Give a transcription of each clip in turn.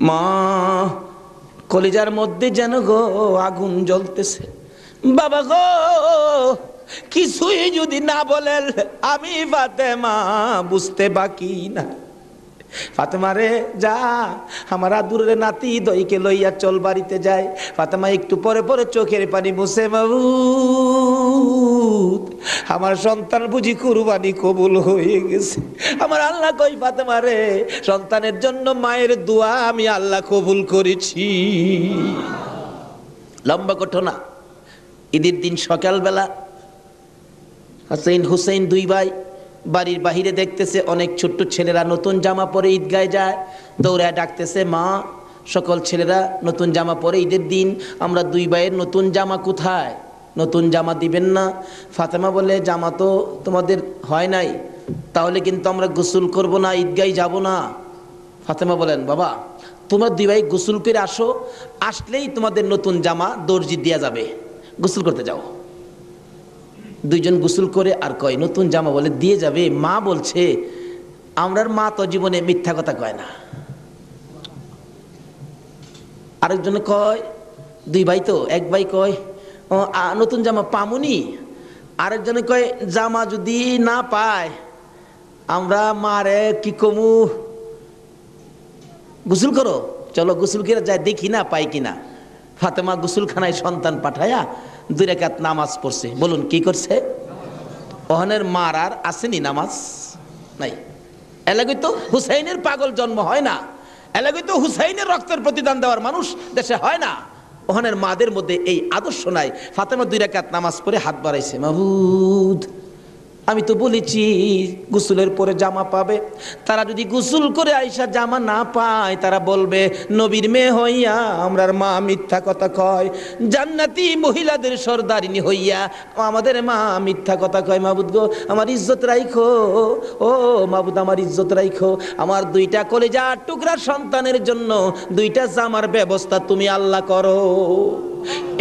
মা কলিজার মধ্যে যেন গো আগুন জ্বলতেছে। বাবা গো কিছুই যদি না বলেন আমি ফাতেমা বুঝতে বাকি না। ফাতেমা রে যা, আমার আদুরে নাতি দইকে লইয়া চল বাড়িতে যায়। ফাতেমা একটু পরে পরে চোখের পানি মুছে, মাবুদ আমার সন্তান বুঝি কুরবানি কবুল হয়ে গেছে। আমার আল্লাহ কই ফাতেমা রে, সন্তানের জন্য মায়ের দোয়া আমি আল্লাহ কবুল করেছি। লম্বা ঘটনা। ঈদের দিন সকালবেলা হাসাইন হুসাইন দুই ভাই বাড়ির বাহিরে দেখতেছে অনেক ছোট্ট ছেলেরা নতুন জামা পরে ঈদগায় যায়। দৌড়ায় ডাকতেছে, মা সকল ছেলেরা নতুন জামা পরে ঈদের দিন, আমরা দুই ভাইয়ের নতুন জামা কোথায়? নতুন জামা দিবেন না? ফাতেমা বলে, জামা তো তোমাদের হয় নাই, তাহলে কিন্তু আমরা গোসল করব না, ঈদগায় যাব না। ফাতেমা বলেন, বাবা তোমরা দুই ভাই গোসল করে আসো, আসলেই তোমাদের নতুন জামা দর্জি দেয়া যাবে, গোসল করতে যাও। দুইজন গোসল করে আর কয় নতুন জামা বলে দিয়ে যাবে। মা বলছে, আমরার মা তো জীবনে মিথ্যা কথা কয় না। আরেকজনে কয়, দুই ভাই তো, এক ভাই কয় নতুন জামা পামুনি, আরেকজনে কয় জামা যদি না পায় আমরা মারে কি কমু, গোসল করো, চলো গোসল করে যায় দেখি না পাই কিনা। ফাতেমা গোসলখানায় সন্তান পাঠায়া 2 রাকাত নামাজ পড়ছে। বলুন কি করছে? ওহনের মার আর আসেনি নামাজ নাই। এলাকায় তো হুসাইনের পাগল জন্ম হয় না, এলাকায় তো হুসাইনের রক্তের প্রতিদান দেওয়ার মানুষ দেশে হয় না। ওহনের মাদের মধ্যে এই আদর্শ নাই। ফাতেমা 2 রাকাত নামাজ পড়ে হাত বাড়াইছে, মাবুদ আমি তো বলেছি গোসলের পরে জামা পাবে, তারা যদি গোসল করে আইসা জামা না পায় তারা বলবে নবীর মেয়ে হইয়া আমরার মা মিথ্যা কথা কয়, জান্নাতি মহিলাদের সর্দারিনী হইয়া আমাদের মা মিথ্যা কথা কয়। মাবুদ গো আমার ইজ্জত রাইখো, ও মাবুদ আমার ইজ্জত রাইখো, আমার 2টা কলিজার টুকরা সন্তানের জন্য 2টা জামার ব্যবস্থা তুমি আল্লাহ করো।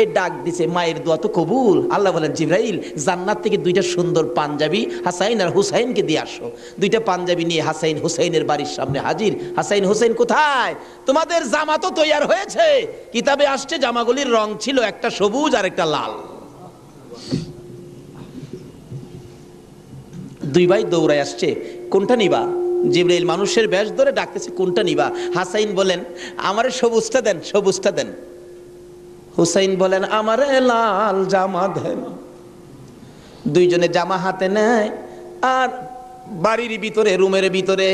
এ ডাক দিছে, মায়ের দোয়া তো কবুল। আল্লাহ বলেন, জিবরাইল জান্নাত থেকে 2টা সুন্দর পাঞ্জাবি হাসাইন আর হুসাইনকে দিয়ে আসো। 2টা পাঞ্জাবি নিয়ে হাসাইন হুসাইনের বাড়ির সামনে হাজির। হাসাইন হুসাইন কোথায়? তোমাদের জামা তো তৈয়ার হয়েছে। কিতাবে আসছে জামাগুলির রং ছিল একটা সবুজ আর একটা লাল। 2 ভাই দৌড়ায় আসছে, কোনটা নিবা? জিবরাইল মানুষের বেশ ধরে ডাকতেছে, কোনটা নিবা? হাসাইন বলেন, আমারে সবুজটা দেন, সবুজটা দেন। হুসাইন বলেন, আমারে লাল জামা দেন। 2জনে জামা হাতে নেয় আর বাড়ির ভিতরে রুমের ভিতরে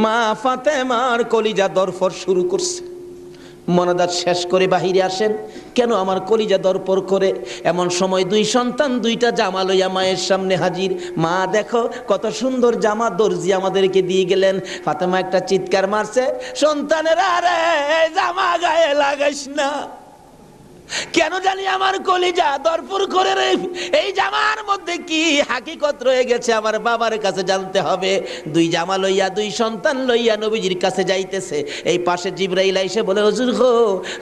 মা ফাতেমার কলিজা দরফর শুরু করছে। মনাদার শেষ করে বাহিরে আসেন, কেন আমার কলিজা দরপর করে? এমন সময় 2 সন্তান 2টা জামা লইয়া মায়ের সামনে হাজির। মা দেখো কত সুন্দর জামা দর্জি আমাদেরকে দিয়ে গেলেন। ফাতেমা একটা চিৎকার মারছে, সন্তানেরা রে জামা গায়ে লাগাইস না, কেন জানি আমার কলিজা দরপুর করে রে, এই জামার মধ্যে কি হাকিকত রয়ে গেছে আমার বাবার কাছে জানতে হবে। 2 জামা লইয়া 2 সন্তান লইয়া নবীজির কাছে যাইতেছে। এই পাশে জিবরাইল এসে বলে, হুজুর গো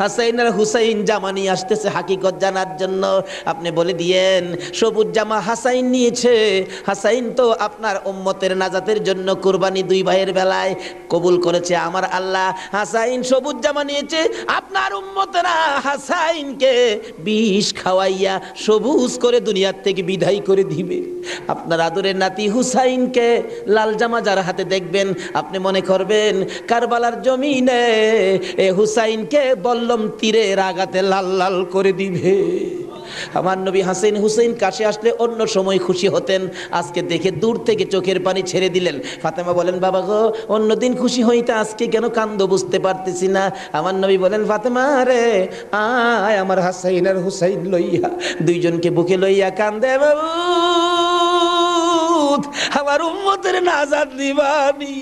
হাসাইন আর হুসাইন জামা নিয়ে আসতেছে হাকিকত জানার জন্য, আপনি বলে দিয়েন সবুজ জামা হাসাইন নিয়েছে। হাসাইন তো আপনার উম্মতের নাজাতের জন্য কুরবানি 2 ভাইয়ের বেলায় কবুল করেছে আমার আল্লাহ। হাসাইন সবুজ জামা নিয়েছে, আপনার উম্মতেরা হাসাইন কে বিষ খাওয়াইয়া সবুজ করে দুনিয়ার থেকে বিদায় করে দিবে। আপনার আদরের নাতি হুসাইনকে লাল জামা যার হাতে দেখবেন আপনি মনে করবেন কারবালার জমিনে এ হুসাইনকে বল্লম তীরের আঘাতে লাল লাল করে দিবে। আমার নবী হাসাইন হুসাইন কাছে আসলে অন্য সময় খুশি হতেন, আজকে দেখে দূর থেকে চোখের পানি ছেড়ে দিলেন। ফাতেমা বলেন, বাবা গো অন্যদিন খুশি হইতে আজকে কেন কান্দো বুঝতে পারতেছি না। আমার নবী বলেন, ফাতেমা রে আয় আমার হাসাইন আর হুসাইন লইয়া। 2জনকে বুকে লইয়া কান্দে, মাবুদ আমার উম্মতের নাজাত দিবানি।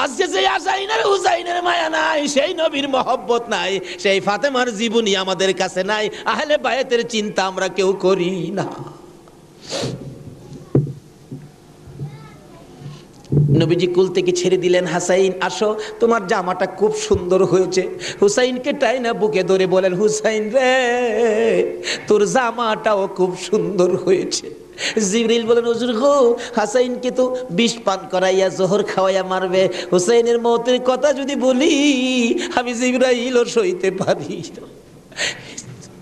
আজকে সেই হাসাইনের হুসাইনের মায়া নাই, সেই নবীর মহব্বত নাই, সেই ফাতেমার জীবনী আমাদের কাছে নাই, আহলে বায়াতের চিন্তা আমরা কেউ করি না। নবীজি কুল থেকে ছেড়ে দিলেন, হাসাইন আসো তোমার জামাটা খুব সুন্দর হয়েছে। হুসাইনকে টাইনা বুকে ধরে বলেন, হুসাইন রে তোর জামাটাও খুব সুন্দর হয়েছে। জিবরিল বলেন হুজুর গো, হাসাইনকে তো বিষ পান করাইয়া জোহর খাওয়াইয়া মারবে, হুসাইনের মৌতের কথা যদি বলি আমি জিবরাইল সইতে পারি না।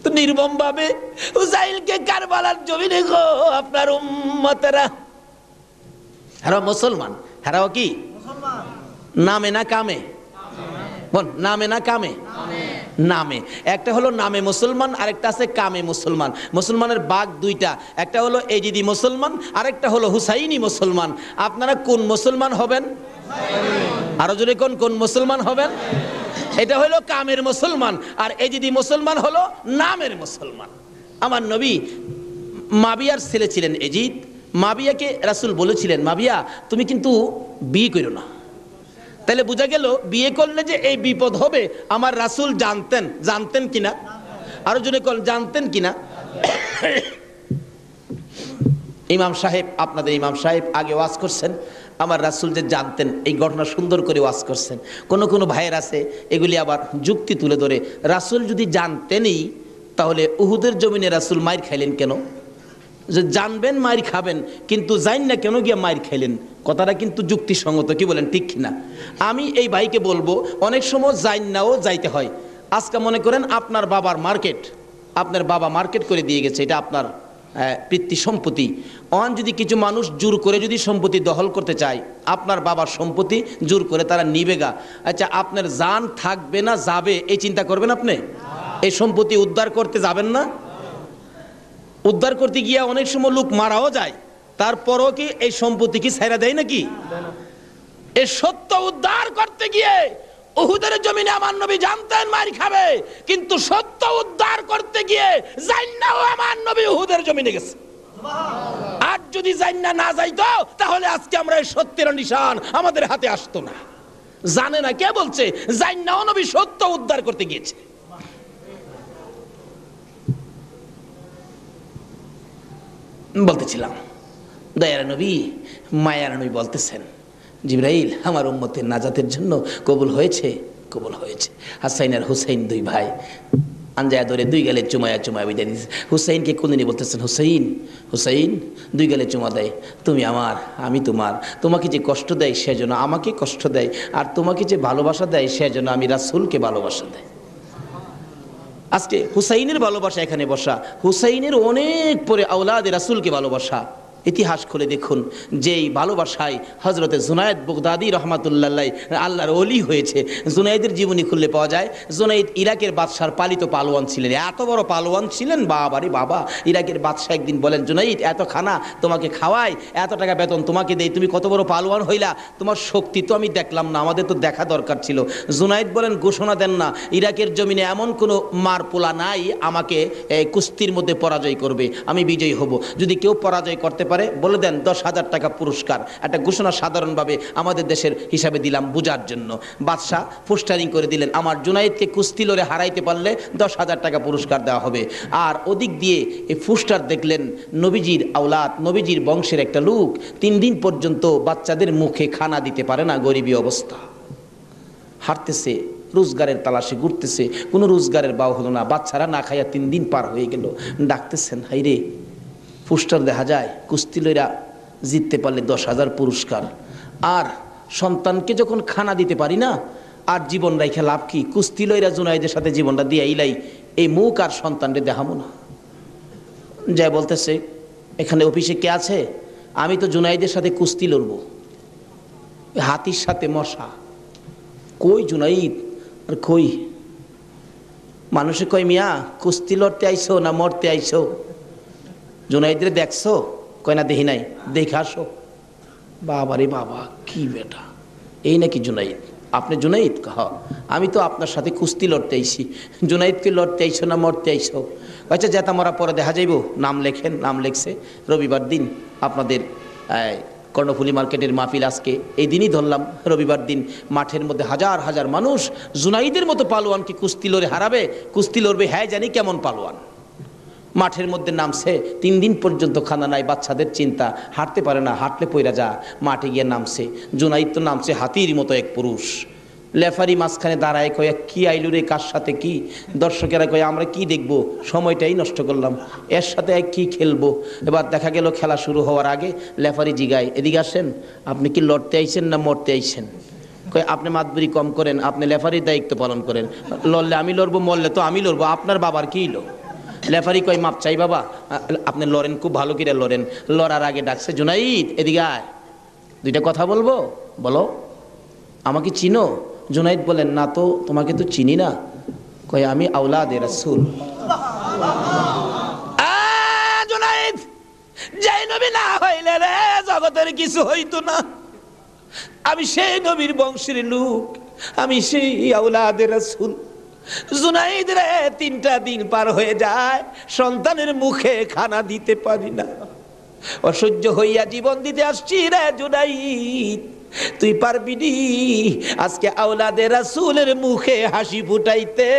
তো নির্মম ভাবে হুসাইনকে কারবালার জমিনে গো আপনার উম্মতেরা, হারা মুসলমান, হারাও কি নামে না কামে? বল নামে না কামে? নামে। একটা হলো নামে মুসলমান, আরেকটা আছে কামে মুসলমান। মুসলমানের ভাগ দুইটা, একটা হলো এজিদি মুসলমান, আরেকটা হলো হুসাইনি মুসলমান। আপনারা কোন মুসলমান হবেন? আরো জোরে কোন কোন মুসলমান হবেন? এটা হলো কামের মুসলমান, আর এজিদি মুসলমান হলো নামের মুসলমান। আমার নবী মাবিয়ার ছেলে ছিলেন এজিদ। মাবিয়াকে রাসূল বলেছিলেন, মাবিয়া তুমি কিন্তু বিয়ে করো না। তাহলে বোঝা গেল বিয়ে করলে যে এই বিপদ হবে আমার রাসূল জানতেন। জানতেন কিনা? আরো জনে কোন জানতেন কিনা? ইমাম সাহেব, আপনাদের ইমাম সাহেব আগে ওয়াজ করছেন, আমার রাসূল যে জানতেন এই ঘটনা সুন্দর করে ওয়াজ করছেন। কোন কোন ভাইয়ের আছে এগুলি আবার যুক্তি তুলে ধরে, রাসূল যদি জানতেনই তাহলে উহুদের জমিনে রাসূল মাইর খাইলেন কেন? যে জানবেন মাইর খাবেন, কিন্তু জান না কেন গিয়ে মাইর খাইলেন? কথাটা কিন্তু যুক্তিসঙ্গত, কি বলেন ঠিক কিনা? আমি এই ভাইকে বলবো অনেক সময় জান নাও যাইতে হয়। আজকে মনে করেন আপনার বাবার মার্কেট, আপনার বাবা মার্কেট করে দিয়ে গেছে, এটা আপনার পিতৃ সম্পত্তি। অন যদি কিছু মানুষ জোর করে যদি সম্পত্তি দখল করতে চায়, আপনার বাবার সম্পত্তি জোর করে তারা নিবে গা, আচ্ছা আপনার জান থাকবে না যাবে এই চিন্তা করবেন আপনি? এই সম্পত্তি উদ্ধার করতে যাবেন না? উদ্ধার করতে গিয়ে অনেক সময় লোক মারাও যায়, তারপরও কি এই সম্পত্তি কি ছাইরা দেয় নাকি? এই সত্য উদ্ধার করতে গিয়ে উহুদের জমিনে আমার নবী জানতেন মার খাবে, কিন্তু সত্য উদ্ধার করতে গিয়ে জান্নাও আমার নবী উহুদের জমিনে গেছে। আর যদি জান্না না যাইতো তাহলে আজকে আমরা এই সত্যের নিশান আমাদের হাতে আসতো না। জানে না কে বলছে? জান্নাও নবী সত্য উদ্ধার করতে গিয়েছে। বলতেছিলাম দয়ার নবী, মায়ার নবী বলতেছেন, জিবরাইল আমার উম্মতের নাজাতের জন্য কবুল হয়েছে, কবুল হয়েছে। হাসাইন আর হুসাইন দুই ভাই আঞ্জায়া ধরে দুই গালে চুমায়া চুমায়া বিদায় দিয়েছে। হুসাইনকে কোনদিনই বলতেছেন, হুসাইন হুসাইন, দুই গালে চুমা দেয়, তুমি আমার আমি তোমার। তোমাকে যে কষ্ট দেয় সেজন্য আমাকে কষ্ট দেয়, আর তোমাকে যে ভালোবাসা দেয় সেজন্য আমি রাসূলকে ভালোবাসা দেয়। আজকে হুসাইনের ভালোবাসা এখানে বসা, হুসাইনের অনেক পরে আওলাদে রাসূলকে ভালোবাসা। ইতিহাস খুলে দেখুন, যেই ভালোবাসায় হযরতে জুনায়েদ বাগদাদী রহমাতুল্লাহ আল্লাহর ওলি হয়েছে। জুনায়েদের জীবনী খুললে পাওয়া যায়, জুনায়েদ ইরাকের বাদশার পালিত পালোয়ান ছিলেন। এত বড় পালোয়ান ছিলেন, বাবারে বাবা। ইরাকের বাদশাহ একদিন বলেন, জুনায়েদ এত খানা তোমাকে খাওয়াই, এত টাকা বেতন তোমাকে দেই, তুমি কত বড় পালোয়ান হইলা, তোমার শক্তি তো আমি দেখলাম না, আমাদের তো দেখা দরকার ছিল। জুনায়েদ বলেন, ঘোষণা দেন না, ইরাকের জমিনে এমন কোনো মারপোলা নাই আমাকে কুস্তির মধ্যে পরাজয় করবে, আমি বিজয়ী হব। যদি কেউ পরাজয় করতে পারে বলে দেন 10,000 টাকা পুরস্কার। একটা ঘোষণা সাধারণভাবে আমাদের দেশের হিসাবে দিলাম বুঝার জন্য। বাদশাহ পোস্টারিং করে দিলেন, আমার জুনায়েদকে কুস্তি লড়ে হারাইতে পারলে 10,000 টাকা পুরস্কার দেওয়া হবে। আর ওদিক দিয়ে এই পোস্টার দেখলেন নবীজির আওলাদ, নবীজির বংশের একটা লোক 3 দিন পর্যন্ত বাচ্চাদের মুখে খানা দিতে পারে না, গরিবী অবস্থা, হাঁটতেছে, রোজগারের তালাশে ঘুরতেছে, কোনো রোজগারের বাও হলো না, বাচ্চারা না খাইয়া 3 দিন পার হয়ে গেল। ডাকতেছেন, হাইরে পোস্টার দেখা যায় কুস্তি লইরা জিততে পারলে 10,000 পুরস্কার, আর সন্তানকে যখন খানা দিতে পারি না, আর জীবন রাইখা লাভ কি? কুস্তি লইরা জুনায়েদের সাথে জীবনটা দিয়ে ইলাই, এই মুখ আর সন্তানরে দেখাবো না। যাই বলতেছে, এখানে অফিসে কে আছে? আমি তো জুনায়েদের সাথে কুস্তি লড়বো, হাতির সাথে মশা। কই জুনাইদ? আর কই? মানুষে কই, মিয়া কুস্তি লড়তে আইছো না মরতে আইছো? জুনাইদরে দেখছো? কয় না দেখি নাই, দেখে আসো। বাবারে বাবা, কি বেটা, এই নাকি জুনাইদ? আপনি জুনাইদ? আমি তো আপনার সাথে কুস্তি লড়তে আইছি। জুনাইদকে লড়তে আইছো না মরতে আইছো? আচ্ছা যেটা মরা পরে দেখা যাইব, নাম লেখেন। নাম লেখছে, রবিবার দিন আপনাদের কর্ণফুলী মার্কেটের মাহফিল আজকে এই দিনই ধরলাম, রবিবার দিন মাঠের মধ্যে হাজার হাজার মানুষ জুনাইদের মতো পালোয়ানকে কুস্তি লড়ে হারাবে, কুস্তি লড়বে। হ্যাঁ জানি কেমন পালোয়ান। মাঠের মধ্যে নামছে, 3 দিন পর্যন্ত খানা নাই, বাচ্চাদের চিন্তা, হাঁটতে পারে না, হাঁটলে পইরা যা। মাঠে গিয়ে নামছে, জুনাইদ তো নামছে হাতির মতো এক পুরুষ, লেফারি মাঝখানে দাঁড়ায়, কয়ে কি আইলু রে, কার সাথে কি? দর্শকেরা কয়ে আমরা কি দেখবো, সময়টাই নষ্ট করলাম, এর সাথে কি খেলবো। এবার দেখা গেল খেলা শুরু হওয়ার আগে লেফারি জিগায়, এদিকে আসেন, আপনি কি লড়তে আইছেন না মরতে আইছেন? কয়ে আপনি মাতবুরি কম করেন, আপনি লেফারির দায়িত্ব পালন করেন, লড়লে আমি লড়বো, মরলে তো আমি লড়বো, আপনার বাবার কি লো? লেফারি কয় মাপ চাই বাবা, আপনি লড়েন, খুব ভালো করে লড়েন। লড়ার আগে ডাকছে, জুনাইদ এদিকে আয়, দুইটা কথা বলবো, বলো। আমাকে চিনো? জুনাইদ বলেন, না তো, তোমাকে তো চিনি না। কয় আমি আওলাদে রাসূল। জুনাইদ, যেই নবী না হইলে রে জগতের কিছু হইতো না। আমি সেই নবীর বংশের লোক, আমি সেই আওলাদে রাসূল। জুনাইদ রে, 3টা দিন পার হয়ে যায়, সন্তানের মুখে খানা দিতে পারি না, অসহ্য হইয়া জীবন দিতে আসছি রে জুনাইদ। তুই পারবি নি আজকে আওলাদে রাসূলের মুখে হাসি ফুটাইতে,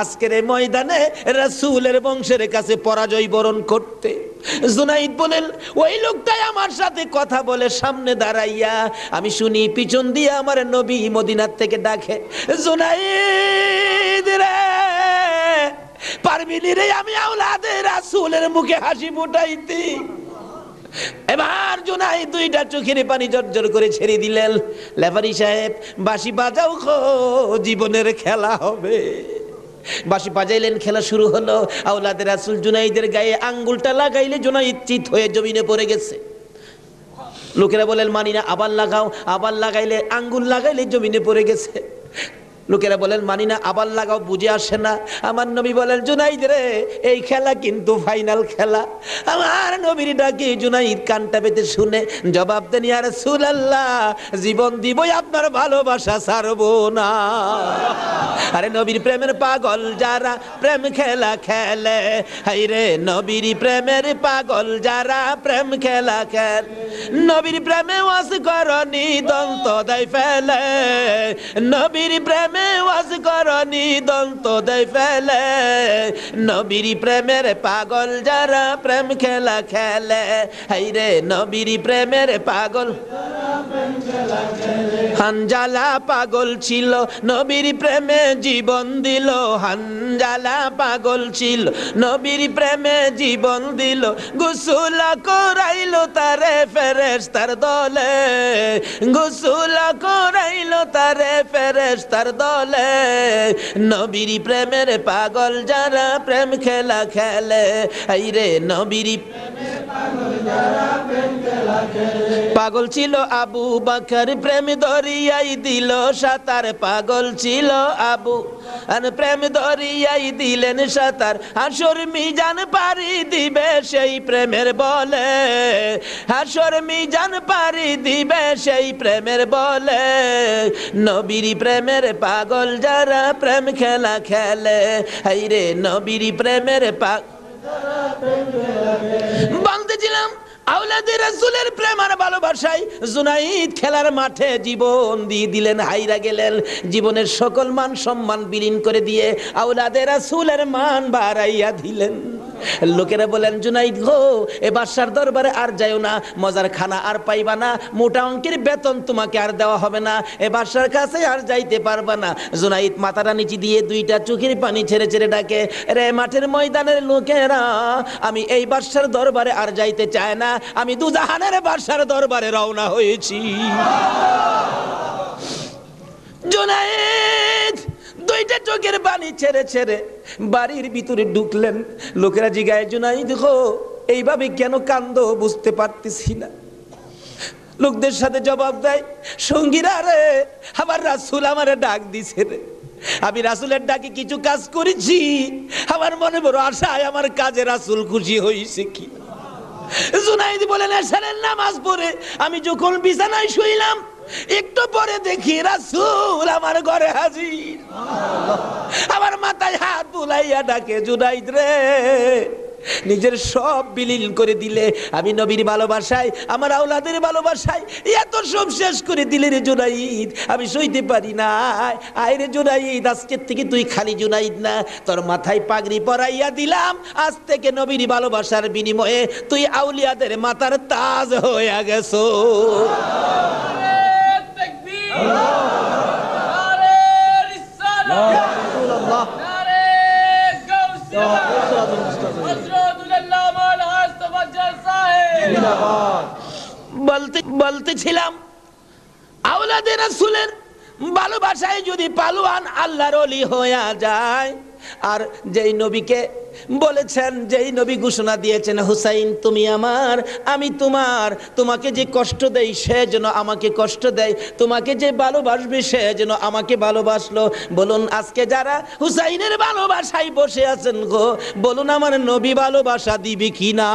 আজকের এই ময়দানে রাসূলের বংশের কাছে পরাজয় বরণ করতে? জুনাইদ বলেন, ওই লোকটাই আমার সাথে কথা বলে সামনে দাঁড়াইয়া, আমি শুনি পিছন দিয়ে আমার নবী মদিনার থেকে ডাকে, জুনাইদ রে, পারবি নি রে আমি আওলাদে রাসূলের মুখে হাসি ফুটাইতে? এবার জুনাইদ 2টা চোখের পানি জর্জর করে ছেড়ে দিলেন। লেফারি সাহেব, বাঁশি বাজাও খো, জীবনের খেলা হবে। বাঁশি বাজাইলেন, খেলা শুরু হলো। আওলাদে রাসূল জুনাইদের গায়ে আঙ্গুলটা লাগাইলে জুনাইদ চিত হয়ে জমিনে পড়ে গেছে। লোকেরা বলেন, মানি না, আবার লাগাও। আবার লাগাইলে, আঙ্গুল লাগাইলে জমিনে পড়ে গেছে। লোকেরা বলেন, মানি না, আবার লাগাও, বুঝে আসে না। আমার নবী বলেন, জুনাইদ রে, এই খেলা কিন্তু ফাইনাল খেলা। আমার নবীর ডাকে জুনাইদ কানটা পেতে শুনে জবাব দেন, ইয়া রাসূলুল্লাহ, জীবন দিবই, আপনার ভালোবাসা ছাড়বো না। আরে নবীর প্রেমের পাগল যারা প্রেম খেলা খেলে, হাই রে নবীর প্রেমের পাগল যারা প্রেম খেলা খেলে, নবীর প্রেমে ওয়াজ করনি দন্ত দেয় ফেলে, নবীর প্রেমে ওয়াজ করনি দন্ত দেয় ফেলে, নবীর প্রেমের পাগল যারা প্রেম খেলা খেলে, হাই রে নবীর প্রেমের পাগল। হানজালা পাগল ছিল, নবীর প্রেমে জীবন দিল। হানজালা পাগল ছিল, নবীর প্রেমে জীবন দিল। গোসল করাইলো তারে ফেরেশতার দলে, গোসল করাইলো তারে ফেরেশতার দলে, নবীর প্রেমের পাগল যারা প্রেম খেলা খেলে, এই রে নবীর পাগল ছিল আবু বকর, প্রেম দরিয়াই দিল সাঁতার। পাগল ছিল আবু আর প্রেম দরিয়াই দিলেন সাঁতার। হাসর মিজান পারি দিবে সেই প্রেমের বলে, হাসর মিজান পারি দিবে সেই প্রেমের বলে, নবীর প্রেমের পাগল যারা প্রেম খেলা খেলে, হাই রে নবীর প্রেমের পাগল। বলতেছিলাম আওলাদে রাসূলের প্রেম আর ভালোবাসায় জুনাইদ খেলার মাঠে জীবন দিয়ে দিলেন, হাইরা গেলেন। জীবনের সকল মান সম্মান বিলীন করে দিয়ে আওলাদে রাসূলের মান বাড়াইয়া দিলেন। লোকেরা বলেন, জুনাইদ গো, এ বাদশার দরবারে আর যাইও না, মজার খানা আর পাইবা না, মোটা অঙ্কের বেতন তোমাকে আর দেওয়া হবে না, এ বাদশার কাছে আর যাইতে পারবা না। জুনাইদ মাথাটা নিচে দিয়ে 2টা চোখের পানি ছেড়ে ছেড়ে ডাকে, রে মাঠের ময়দানের লোকেরা, আমি এই বাদশার দরবারে আর যাইতে চাই না, আমি দুজাহানের বাদশার দরবারে রওনা হয়েছি। জুনাইদ 2টা চোখের পানি ছেড়ে ছেড়ে বাড়ির ভিতরে ঢুকলেন। লোকেরা জিগায়, জুনাইদ গো, এইভাবে কেন কান্দো বুঝতে পারতেছি না। লোকদের সাথে জবাব দেয়, সঙ্গীরা রে, আমার রাসূল আমারে ডাক দিছে রে, আমি রাসূলের ডাকে কিছু কাজ করেছি, আমার মনে বড় আশায় আমার কাজে রাসূল খুশি হয়েছে কি। জুনাইদ বলেন, এশারের নামাজ পড়ে আমি যখন বিছানায় শুইলাম, একটু পরে দেখি রাসূল আমার ঘরে হাজির। আমার মাথায় হাত বুলাইয়া ডাকে, জুনাইদ রে, নিজের সব বিলীন করে দিলে, আমি নবীর ভালোবাসায়, আমার আওলাদের ভালোবাসায় এত সব শেষ করে দিলে রে জুনাইদ, আমি সইতে পারি না। আয় রে জুনাইদ, আজকের থেকে তুই খালি জুনাইদ না, তোর মাথায় পাগড়ি পরাইয়া দিলাম, আজ থেকে নবীর ভালোবাসার বিনিময়ে তুই আউলিয়াদের মাথার তাজ হয়ে গেছো। বলতেছিলাম আওলাদে রাসূলের ভালোবাসায় যদি পালোয়ান আল্লাহর ওলি হয়ে যায়, আর যেই নবীকে বলেছেন, যেই নবী ঘোষণা দিয়েছেন হুসাইন তুমি আমার আমি তোমার, তোমাকে যে কষ্ট দেয় সে যেন আমাকে কষ্ট দেয়, তোমাকে যে ভালোবাসবে সে যেন আমাকে ভালোবাসলো। বলুন আজকে যারা হুসাইনের ভালোবাসায় বসে আছেন গো, বলুন আমার নবী ভালোবাসা দিবে কিনা?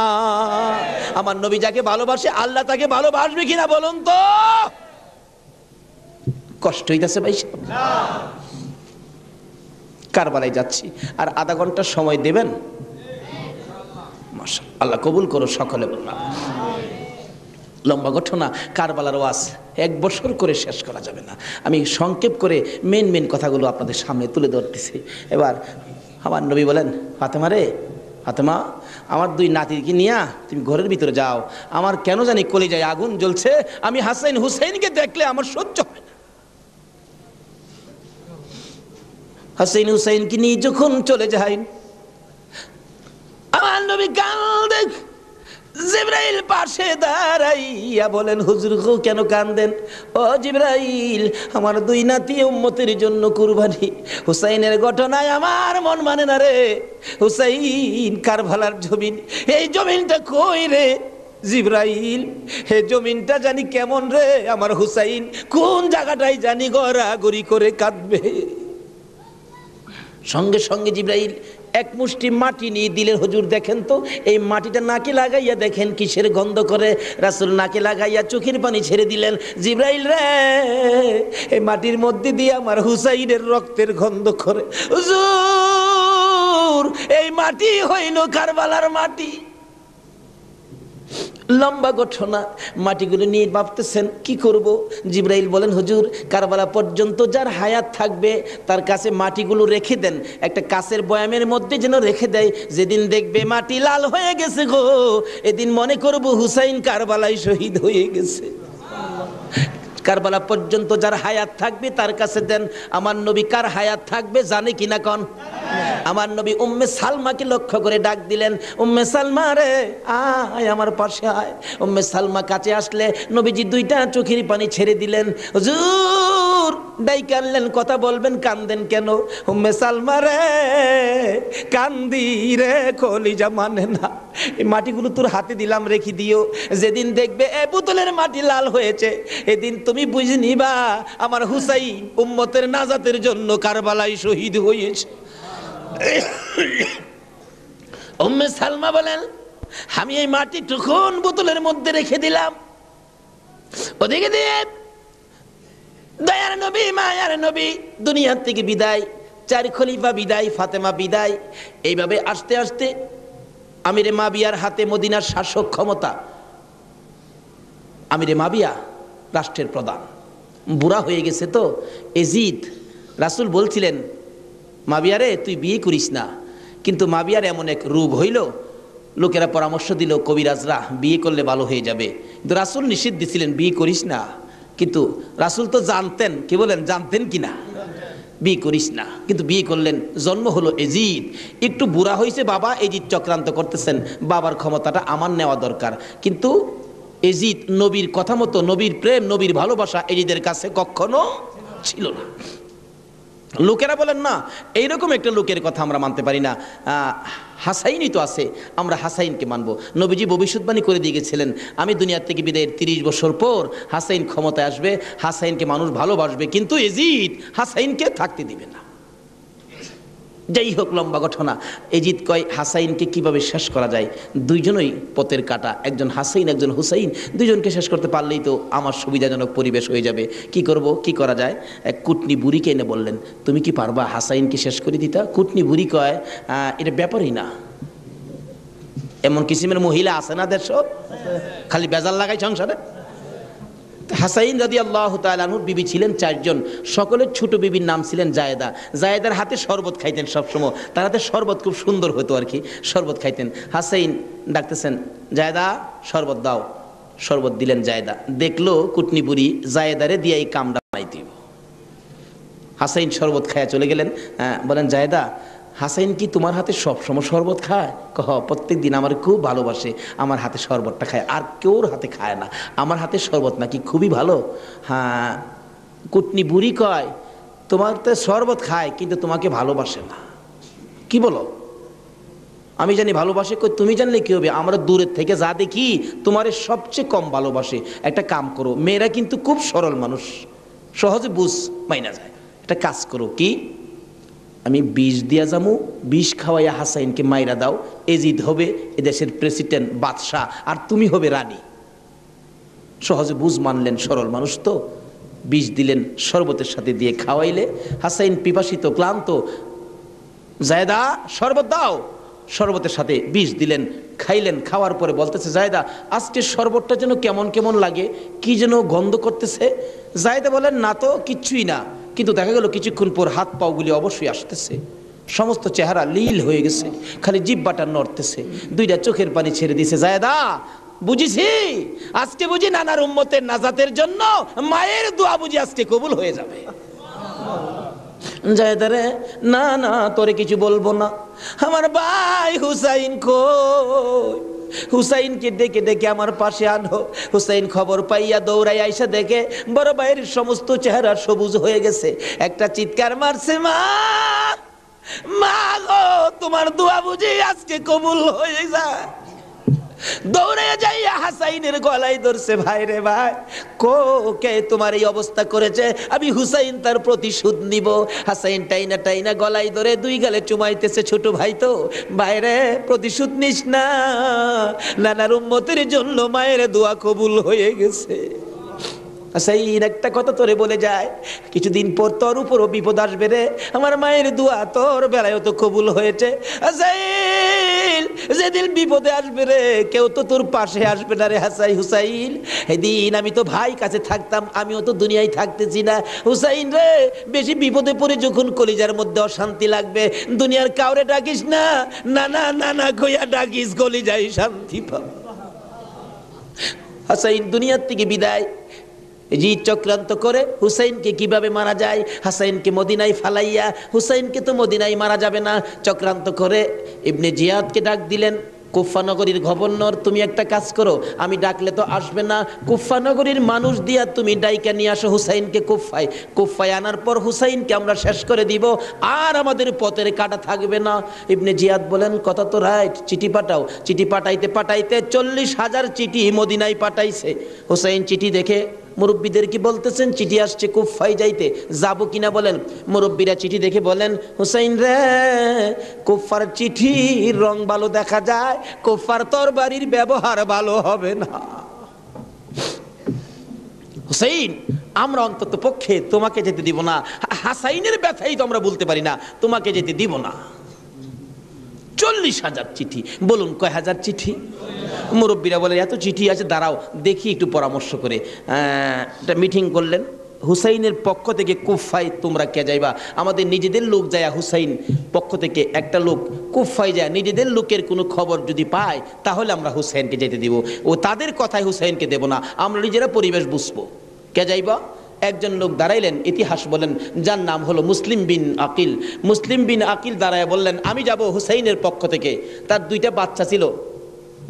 আমার নবী যাকে ভালোবাসে আল্লাহ তাকে ভালোবাসবে কিনা বলুন তো? কষ্ট হইতেছে ভাই সাহেব? কারবালায় যাচ্ছি, আর আধা ঘন্টা সময় দেবেন? মাশাআল্লাহ, আল্লাহ কবুল করো সকলে বললাম। লম্বা ঘটনা, কারবালার ওয়াজ 1 বছর করে শেষ করা যাবে না। আমি সংক্ষেপ করে মেন কথাগুলো আপনাদের সামনে তুলে ধরতেছি। এবার আমার নবী বলেন, ফাতেমা রে, ফাতেমা আমার 2 নাতিকে নিয়ে তুমি ঘরের ভিতরে যাও, আমার কেন জানি কলিজায় আগুন জ্বলছে, আমি হাসাইন হুসাইনকে দেখলে আমার সহ্য হয় না। হাসাইন হুসাইনকে নিয়ে যখন চলে যাই, আমার নবী কান্দে। জিবরাইল পাশে দাঁড়াইয়া বলেন, হুজুর গো কেন কান্দেন? ও জিবরাইল, আমার 2 নাতি উম্মতের জন্য কুরবানি। হুসাইনের ঘটনায় আমার মন মানে না রে। হুসাইন কারবালার জমিন, এই জমিনটা কই রে জিবরাইল? হে জমিনটা জানি কেমন রে, আমার হুসাইন কোন জায়গাটাই জানি গড়াগড়ি করে কাঁদবে। সঙ্গে সঙ্গে জিবরাইল 1 মুষ্টি মাটি নিয়ে দিলেন। হুজুর দেখেন তো, এই মাটিটা নাকে লাগাইয়া দেখেন কিসের গন্ধ করে। রাসূল নাকে লাগাইয়া চোখের পানি ছেড়ে দিলেন। জিবরাইল রে, এই মাটির মধ্যে দিয়ে আমার হুসাইনের রক্তের গন্ধ করে। হুজুর এই মাটি হইল কারবালার মাটি। লম্বা ঘটনা, মাটিগুলো নিয়ে ভাবতেছেন কি করব। জিবরাইল বলেন, হুজুর কারবালা পর্যন্ত যার হায়াত থাকবে তার কাছে মাটিগুলো রেখে দেন, একটা কাচের বয়ামের মধ্যে যেন রেখে দেয়। যেদিন দেখবে মাটি লাল হয়ে গেছে গো, এদিন মনে করব হুসাইন কারবালায় শহীদ হয়ে গেছে। কারবালা পর্যন্ত যার হায়াত থাকবে তার কাছে দেন। আমার নবী কার হায়াত থাকবে জানে কিনা কোন? আমার নবী উম্মে সালমাকে লক্ষ্য করে ডাক দিলেন, উম্মে সালমা রে আয় আমার পাশে আয়। উম্মে সালমা কাছে আসলে নবীজি 2টা চোখের পানি ছেড়ে দিলেন। হুজুর ডাইকে আনলেন, কথা বলবেন, কান্দেন কেন? উম্মে সালমা রে কান্দি রে, কলিজা মানে না, এই মাটিগুলো তোর হাতে দিলাম, রেখে দিও। যেদিন দেখবে এ বোতলের মাটি লাল হয়েছে, এদিন তুমি বুঝে নিবা আমার হুসাইন উম্মতের নাজাতের জন্য কারবালায় শহীদ হয়েছে। উম্মে সালমা বলেন, আমি এই মাটি তখন বোতলের মধ্যে রেখে দিলাম। ওদিকে দিয়ে দয়ার নবী মায়ার নবী দুনিয়ার থেকে বিদায়, 4 খলিফা বিদায়, ফাতেমা বিদায়। এইভাবে আস্তে আস্তে আমিরে মাবিয়ার হাতে মদিনার শাসক ক্ষমতা। আমিরে মাবিয়া রাষ্ট্রের প্রধান, বুড়া হয়ে গেছে তো এজিদ। রাসূল বলছিলেন, মাবিয়ারে তুই বিয়ে করিস না, কিন্তু মাবিয়ার এমন এক রোগ হইল, লোকেরা পরামর্শ দিল কবিরাজরা বিয়ে করলে ভালো হয়ে যাবে, কিন্তু রাসূল নিষেধ দিছিলেন বিয়ে করিস না। কিন্তু রাসূল তো জানতেন, কি বলেন, জানতেন কিনা বিয়ে করিস না, কিন্তু বিয়ে করলেন। জন্ম হলো এজিদ। একটু বুড়া হয়েছে বাবা, এজিদ চক্রান্ত করতেছেন, বাবার ক্ষমতাটা আমার নেওয়া দরকার। কিন্তু এজিদ নবীর কথা মতো, নবীর প্রেম, নবীর ভালোবাসা এজিদের কাছে কখনো ছিল না। লোকেরা বলেন না, এইরকম একটা লোকের কথা আমরা মানতে পারি না, হাসাইনই তো আছে, আমরা হাসাইনকে মানব। নবীজি ভবিষ্যৎবাণী করে দিয়ে গেছিলেন, আমি দুনিয়ার থেকে বিদায়ের 30 বছর পর হাসাইন ক্ষমতায় আসবে, হাসাইনকে মানুষ ভালোবাসবে, কিন্তু এজিদ হাসাইনকে থাকতে দিবে না। যাই হোক, লম্বা ঘটনা। এজিদ কয় হাসাইনকে কিভাবে শেষ করা যায়, 2জনই পথের কাটা, একজন হাসাইন একজন হুসাইন, 2জনকে শেষ করতে পারলেই তো আমার সুবিধাজনক পরিবেশ হয়ে যাবে। কি করব, কি করা যায়? এক কুটনি বুড়িকে এনে বললেন, তুমি কি পারবা হাসাইনকে শেষ করে দিতা? কুটনি বুড়ি কয়, এটা ব্যাপারই না। এমন কিসিমের মহিলা আছে না দেশ, খালি বেজাল লাগাই সংসারে। হাসাইন রাদিয়াল্লাহু তাআলা আনহুর বিবি ছিলেন 4 জন, সকলের ছোট বিবির নাম ছিলেন জায়েদা। জায়েদার হাতে শরবত খাইতেন সবসময়, তার হাতে শরবত খুব সুন্দর হতো আর কি, শরবত খাইতেন। হাসাইন ডাকতেছেন, জায়েদা শরবত দাও। শরবত দিলেন জায়েদা, দেখলো কুটনি বুড়ি জায়েদারে দিয়ে এই কামটা বানাই দিব। হাসাইন শরবত খায়া চলে গেলেন। বলেন, জায়েদা হাসাইন কি তোমার হাতে সবসময় শরবত খায়? কহ প্রত্যেক দিন আমার খুব ভালোবাসে, আমার হাতে শরবতটা খায়, আর কেউর হাতে খায় না, আমার হাতে শরবত নাকি খুবই ভালো। হ্যাঁ, কুটনি বুড়ি কয় তোমার তো শরবত খায় কিন্তু তোমাকে ভালোবাসে না। কি বলো? আমি জানি ভালোবাসে, কই তুমি জানলে কি হবে, আমরা দূরের থেকে যা দেখি তোমারে সবচেয়ে কম ভালোবাসে। একটা কাম করো, মেয়েরা কিন্তু খুব সরল মানুষ, সহজে বুঝ মাইনা যায়। একটা কাজ করো, কি আমি বিষ দিয়া যামু, বিষ খাওয়াইয়া হাসাইনকে মাইরা দাও, এজিদ হবে এদেশের প্রেসিডেন্ট বাদশাহ, আর তুমি হবে রানী। সহজে বুঝ মানলেন, সরল মানুষ তো। বিষ দিলেন, শরবতের সাথে দিয়ে খাওয়াইলে হাসাইন পিপাসিত ক্লান্ত, জায়দা শরবত দাও, শরবতের সাথে বিষ দিলেন, খাইলেন। খাওয়ার পরে বলতেছে জায়দা আজকে শরবতটা যেন কেমন কেমন লাগে, কি যেন গন্ধ করতেছে। জায়দা বলেন না তো, কিচ্ছুই না, কিন্তু দেখা গেল কিছুক্ষণ পর হাত পাওগুলি অবশ্যই আসতেছে, সমস্ত চেহারা লীল হয়ে গেছে, খালি জিহ্বাটা নড়তেছে, দুইটা চোখের পানি ছেড়ে দিছে। জায়দা বুঝিছি, আজকে বুঝি নানার উম্মতের নাজাতের জন্য মায়ের দোয়া বুঝি আজকে কবুল হয়ে যাবে। জায়দারে না না, তোরে কিছু বলবো না, আমার ভাই হুসাইন কই? হুসাইনকে ডেকে ডেকে আমার পাশে আনো। হুসাইন খবর পাইয়া দৌড়াই আইসা দেখে বড় ভাইয়ের সমস্ত চেহারা সবুজ হয়ে গেছে। একটা চিৎকার মারছে, মা মা গো, তোমার দোয়া বুঝি আজকে কবুল হয়ে যায়। দৌড়ে যাইয়া হাসাইনের গলায় ধরছে, ভাই রে ভাই, কে তোমার এই অবস্থা করেছে? আমি হুসাইন তার প্রতিশোধ নিব। হাসাইন টাইনা টাইনা গলায় ধরে দুই গালে চুমাইতেছে, ছোট ভাই তো, বাইরে প্রতিশোধ নিস না, নানার উম্মতের জন্য মায়ের দোয়া কবুল হয়ে গেছে। হাসাইন একটা কথা তোরে বলে যায়, কিছুদিন পর তোর উপরও বিপদ আসবে রে, আমার মায়ের দোয়া তোর বেলায় তো কবুল হয়েছে। হাসাইন যেদিন বিপদে আসবে রে, কেউ তো তোর পাশে আসবে না রে হুসাইন। এদিন আমি তো ভাই কাছে থাকতাম, আমিও তো দুনিয়ায় থাকতেছি না। হুসাইন রে, বেশি বিপদে পড়ে যখন কলিজার মধ্যে অশান্তি লাগবে, দুনিয়ার কাউরে ডাকিস না, নানা নানা কইয়া ডাকিস, কলিজায় শান্তি পাব। হাসাইন দুনিয়ার থেকে বিদায়। জিদ চক্রান্ত করে হুসাইনকে কিভাবে মারা যায়, হাসাইনকে মদিনায় ফালাইয়া, হুসাইনকে তো মদিনায় মারা যাবে না, চক্রান্ত করে ইবনে জিয়াদকে ডাক দিলেন। কুফা নগরীর গভর্নর, তুমি একটা কাজ করো, আমি ডাকলে তো আসবে না, কুফা নগরীর মানুষ দিয়া তুমি ডাইকা নিয়ে আসো হুসাইনকে কুফায়। কুফায় আনার পর হুসাইনকে আমরা শেষ করে দিব, আর আমাদের পথের কাটা থাকবে না। ইবনে জিয়াদ বলেন কথা তো রাইট, চিঠি পাঠাও। চিঠি পাঠাইতে পাঠাইতে 40,000 চিঠি মদিনায় পাঠাইছে। হুসাইন চিঠি দেখে মুরব্বীদের কি বলতেছেন, চিঠি আসছে কুফায় যাইতে, যাব কিনা বলেন। মুরব্বীরা চিঠি দেখে বলেন, হুসাইন রে, কুফার চিঠির রং ভালো দেখা যায়, কুফার তরবারির ব্যবহার ভালো হবে না। হুসাইন, আমরা অন্তত পক্ষে তোমাকে যেতে দিব না, হাসাইনের ব্যথাই তো আমরা বলতে পারি না, তোমাকে যেতে দিব না। 40,000 চিঠি, বলুন কয় হাজার চিঠি? মুরব্বীরা বলে এত চিঠি আছে, দাঁড়াও দেখি একটু পরামর্শ করে। একটা মিটিং করলেন, হুসাইনের পক্ষ থেকে কুফায় তোমরা কে যাইবা? আমাদের নিজেদের লোক যায়। হুসাইন পক্ষ থেকে একটা লোক কুফায় যায়, নিজেদের লোকের কোনো খবর যদি পায় তাহলে আমরা হুসাইনকে যেতে দিব, ও তাদের কথায় হুসাইনকে দেব না, আমরা নিজেরা পরিবেশ বুঝবো। কে যাইবা? একজন লোক দাঁড়াইলেন, ইতিহাস বলেন, যার নাম হলো মুসলিম বিন আকিল। মুসলিম বিন আকিল দাঁড়ায় বললেন, আমি যাব হুসাইনের পক্ষ থেকে। তার দুইটা বাচ্চা ছিল,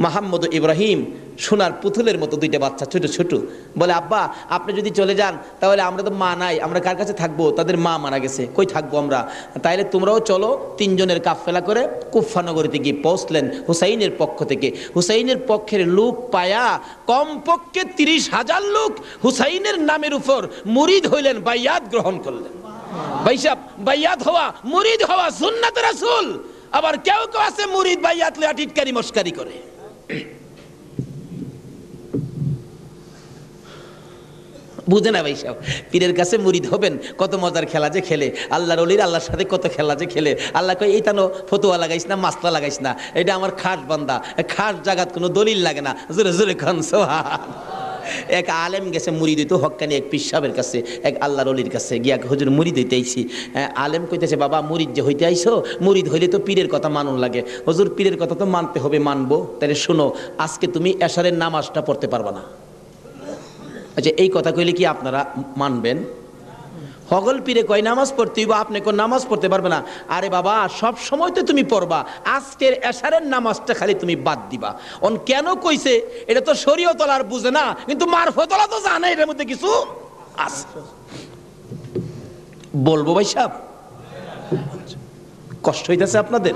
মোহাম্মদ ইব্রাহিম, সোনার পুতুলের মতো দুইটা বাচ্চা, ছোট ছোট। বলে আব্বা আপনি যদি চলে যান তাহলে আমরা তো মা নাই, আমরা কার কাছে থাকবো? তাদের মা মারা গেছে, কই থাকবো আমরা? তাইলে তোমরাও চলো। 3 জনের কাফেলা করে কুফা নগরীতে গিয়ে পৌঁছলেন হুসাইনের পক্ষ থেকে। হুসাইনের পক্ষের লোক পায়া কমপক্ষে 30,000 লোক হুসাইনের নামের উপর মুরিদ হইলেন, বাইয়াত গ্রহণ করলেন। ভাইসাব, বাইয়াত হওয়া, মুরিদ হওয়া সুন্নাত রাসূল। আবার কেউ কেউ আছে মুরিদ বাইয়াত লইয়া টিটকারি মস্কারি করে। বুঝে না ভাই সাহেব, পীরের কাছে মুরিদ হবেন, কত মজার খেলা যে খেলে, আল্লাহর ওলির আল্লাহর সাথে কত খেলা যে খেলে। আল্লাহ কই এই তানো ফতুয়া লাগাইস না, মাসলা লাগাইস না, এটা আমার খাস বান্দা, খাস জাগাত কোনো দলিল লাগে না। জোরে জোরে খান সোহান। এক আলেম গেছে মুরিদ হইতো, হক্কানি এক পীর সাহেবের কাছে, এক আল্লাহর ওলির কাছে গিয়া, হুজুর মুরিদ হইতে আইছি। আলেম কইতেছে, বাবা মুরিদ যে হইতে আইছো, মুরিদ হইলে তো পীরের কথা মানুন লাগে। হুজুর পীরের কথা তো মানতে হবে, মানবো। তাহলে শোনো, আজকে তুমি এশারের নামাজটা পড়তে পারবা না। আচ্ছা এই কথা কইলে কি আপনারা মানবেন? হগল পীরে কয় নামাজ পড়তে হইব, আপনি কোন নামাজ পড়তে পারবে না। আরে বাবা, সব সময় তো তুমি পড়বা, আজকের এশারের নামাজটা খালি তুমি বাদ দিবা। অন কেন কইছে এটা তো শরীয়ত আর বুঝে না, কিন্তু মারফতলা তো জানে এটার মধ্যে কিছু আছে। বলবো ভাই সাহেব, কষ্ট হইতেছে আপনাদের?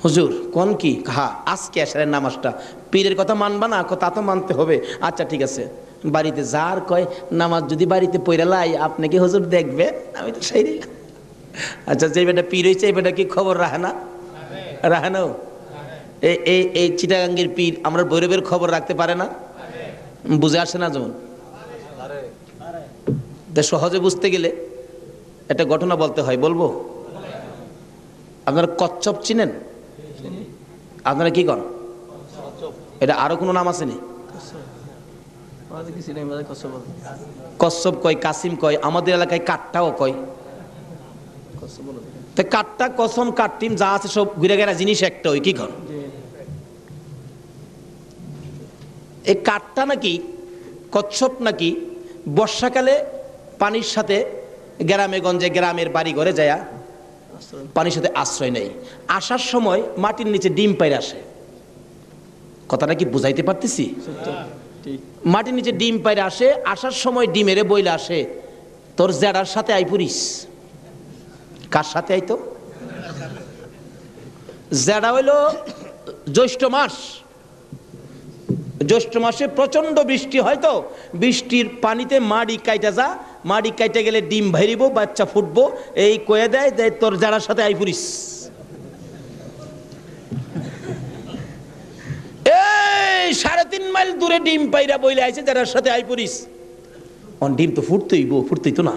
হুজুর কোন কি? হ্যাঁ, আজকে এশারের নামাজটা পীরের কথা মানবা না? তা তো মানতে হবে। আচ্ছা ঠিক আছে, বাড়িতে যার কয় নামাজ যদি বাড়িতে পড়ে লাই আপনি কি হুজুর দেখবে? আমি তো সেই। আচ্ছা, যে বেটা পীর হয়েছে এই বেটা কি খবর রাখে না? রাখে না? এই চিটাগাঙ্গের পীর আমরা ভৈরবের খবর রাখতে পারে না? বুঝে আসে না? যেমন সহজে বুঝতে গেলে একটা ঘটনা বলতে হয়, বলবো? আপনারা কচ্ছপ চিনেন? আপনারা কি করেন? এটা আরো কোনো নাম আছে নি? কচ্ছপ কয়, কাসিম কয়, আমাদের এলাকায় কাট্টাও কয়। কাট্টা, কসম, কাট্টিম যা আছে সব ঘুরে গেরা জিনিস একটা। ওই কি কর? এই কাট্টা নাকি কচ্ছপ নাকি বর্ষাকালে পানির সাথে গ্রামে গঞ্জে গ্রামের বাড়ি ঘরে যায় পানির সাথে আশ্রয় নেই। আসার সময় মাটির নিচে ডিম পাইরে আসে। কথাটা কি বুঝাইতে পারতেছি? মাটির নিচে ডিম পাইরে আসে, আসার সময় ডিমেরে বইলে আসে তোর জেডার সাথে আইপুরিস। কার সাথে আইতো? জেডা হইল জ্যৈষ্ঠ মাস। জ্যৈষ্ঠ মাসে প্রচন্ড বৃষ্টি হয়, তো বৃষ্টির পানিতে মাড়ি কাইটা যা, মাড়ি কাইটে গেলে ডিম ভাইরিব, বাচ্চা ফুটবো, এই কয়ে দেয় যে তোর যারার সাথে আইপুরিস। এই 3.5 মাইল দূরে ডিম পাইরা বইলে আইছে যারার সাথে আইপুরিস। ডিম তো ফুটতেই তো না।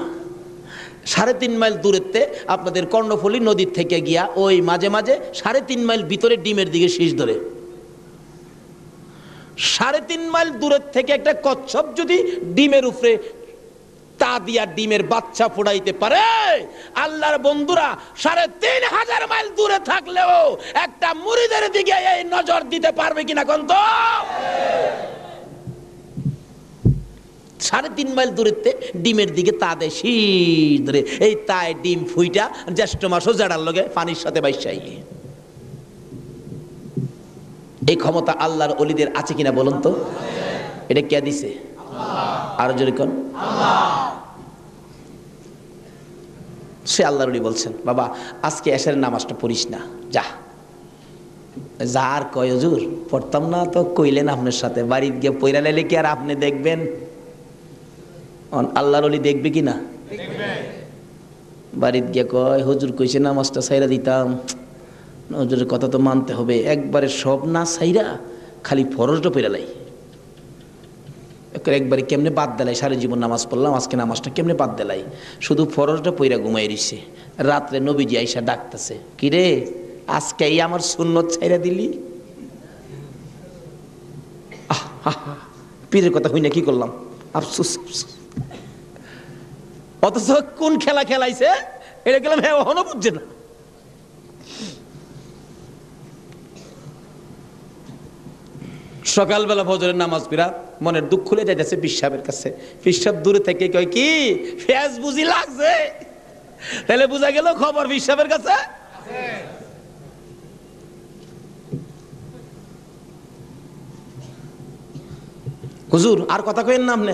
3.5 মাইল দূরেতে আপনাদের কর্ণফুলী নদীর থেকে গিয়া ওই মাঝে মাঝে 3.5 মাইল ভিতরে ডিমের দিকে শীষ ধরে। 3.5 মাইল দূরের থেকে একটা কচ্ছপ যদি ডিমের উপরে তা দিয়া ডিমের বাচ্চা ফোড়াইতে পারে, আল্লাহর বন্ধুরা 3,500 মাইল দূরে থাকলেও একটা মুরিদের দিকে এই নজর দিতে পারবে কিনা কোন? তো 3.5 মাইল দূরেতে ডিমের দিকে তা দেয় শীষ ধরে। এই তাই ডিম ফুইটা জ্যৈষ্ঠ মাসও জাড়ার লগে পানির সাথে বাইসাই। এই ক্ষমতা আল্লাহর ওলিদের আছে কিনা বলুন তো? এটা কে দিছে? আরো জোরে কোন? সে আল্লাহর ওলি বলছেন, বাবা আজকে এশারের নামাজটা পড়িস না, যা। যার কয় হুজুর পড়তাম না তো কইলেন আপনার সাথে, বাড়িতে গিয়ে পয়রা লাইলে কি আর আপনি দেখবেন? আল্লাহর ওলি দেখবে কি না? বাড়িতে গিয়ে কয় হুজুর কইছে নামাজটা ছাইরা দিতাম, হুজুরের কথা তো মানতে হবে। একবারে সব না ছাইরা খালি ফরজটা পয়রা লাই। একবারে কেমনে বাদ দিলাই? সারা জীবন নামাজ পড়লাম, আজকে নামাজটা কেমনে বাদ দিলাই? শুধু ফরজটা পইরা ঘুমাই রইছে। রাত্রে নবীজি আইসা ডাকতেছে, কিরে আজকে এই আমার সুন্নত ছাইরা দিলি? পীরের কথা হই না কি করলাম, আফসোস। অথচ কোন খেলা খেলাইছে এটা গেলাম, হ্যাঁ এখনো বুঝছে না। সকালবেলা ফজরের নামাজ পড়া মনের দুঃখ খুলে যাইতেছে পিসাবের কাছে। পিসাব দূরে থেকে কয় কি ফেস বুঝি লাগছে? তাহলে বুঝা গেল খবর পিসাবের কাছে। হুজুর আর কথা কইেন না, আপনি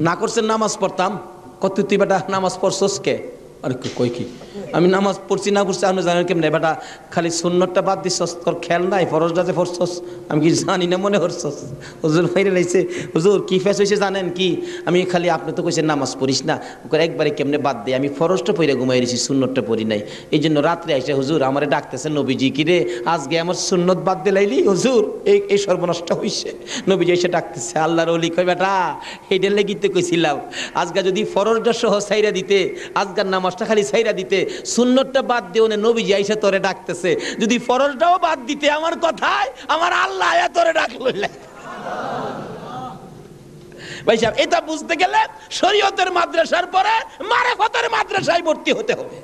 না করছেন নামাজ পড়তাম। কত তুই বেটা নামাজ পড়ছস কে? আরে কই কি আমি নামাজ পড়ছি না পড়ছি আপনি জানেন কেমনে? বেটা খালি সুন্নতটা বাদ দিছস, তোর খেয়াল নাই ফরজটা যে পড়ছস আমি কি জানি না মনে করছস? হুজুর ফাইরে লাইছে। হুজুর কি ফেস হয়েছে জানেন কি? আমি খালি আপনি তো কইছেন নামাজ পড়িস না, একবারে কেমনে বাদ দেয়? আমি ফরজটা পড়ে ঘুমাই রয়েছি, সুন্নতটা পড়ি নাই। এই জন্য রাত্রে আইসে হুজুর আমারে ডাকতেছে, নবীজি কি রে আজকে আমার সুন্নত বাদ দিলাইলি? হুজুর এই সর্বনষ্ট হইছে। নবীজি এসে ডাকতেছে, আল্লাহর ওলি কয় বেটা এইটার লেগিতে কইছিলাম আজকে যদি ফরজটা সহ ছাইরা দিতে, আজকের নামাজটা খালি ছাইরা দিতে, সুন্নতটা বাদ দিও না, নবীজি আইসা তোরে ডাকতেছে। যদি ফরজটাও বাদ দিতে আমার কথায় আমার আল্লাহ আয়া তোরে ডাকলো। ভাই সাহেব এটা বুঝতে গেলে শরীয়তের মাদ্রাসার পরে মারিফতের মাদ্রাসায় ভর্তি হতে হবে।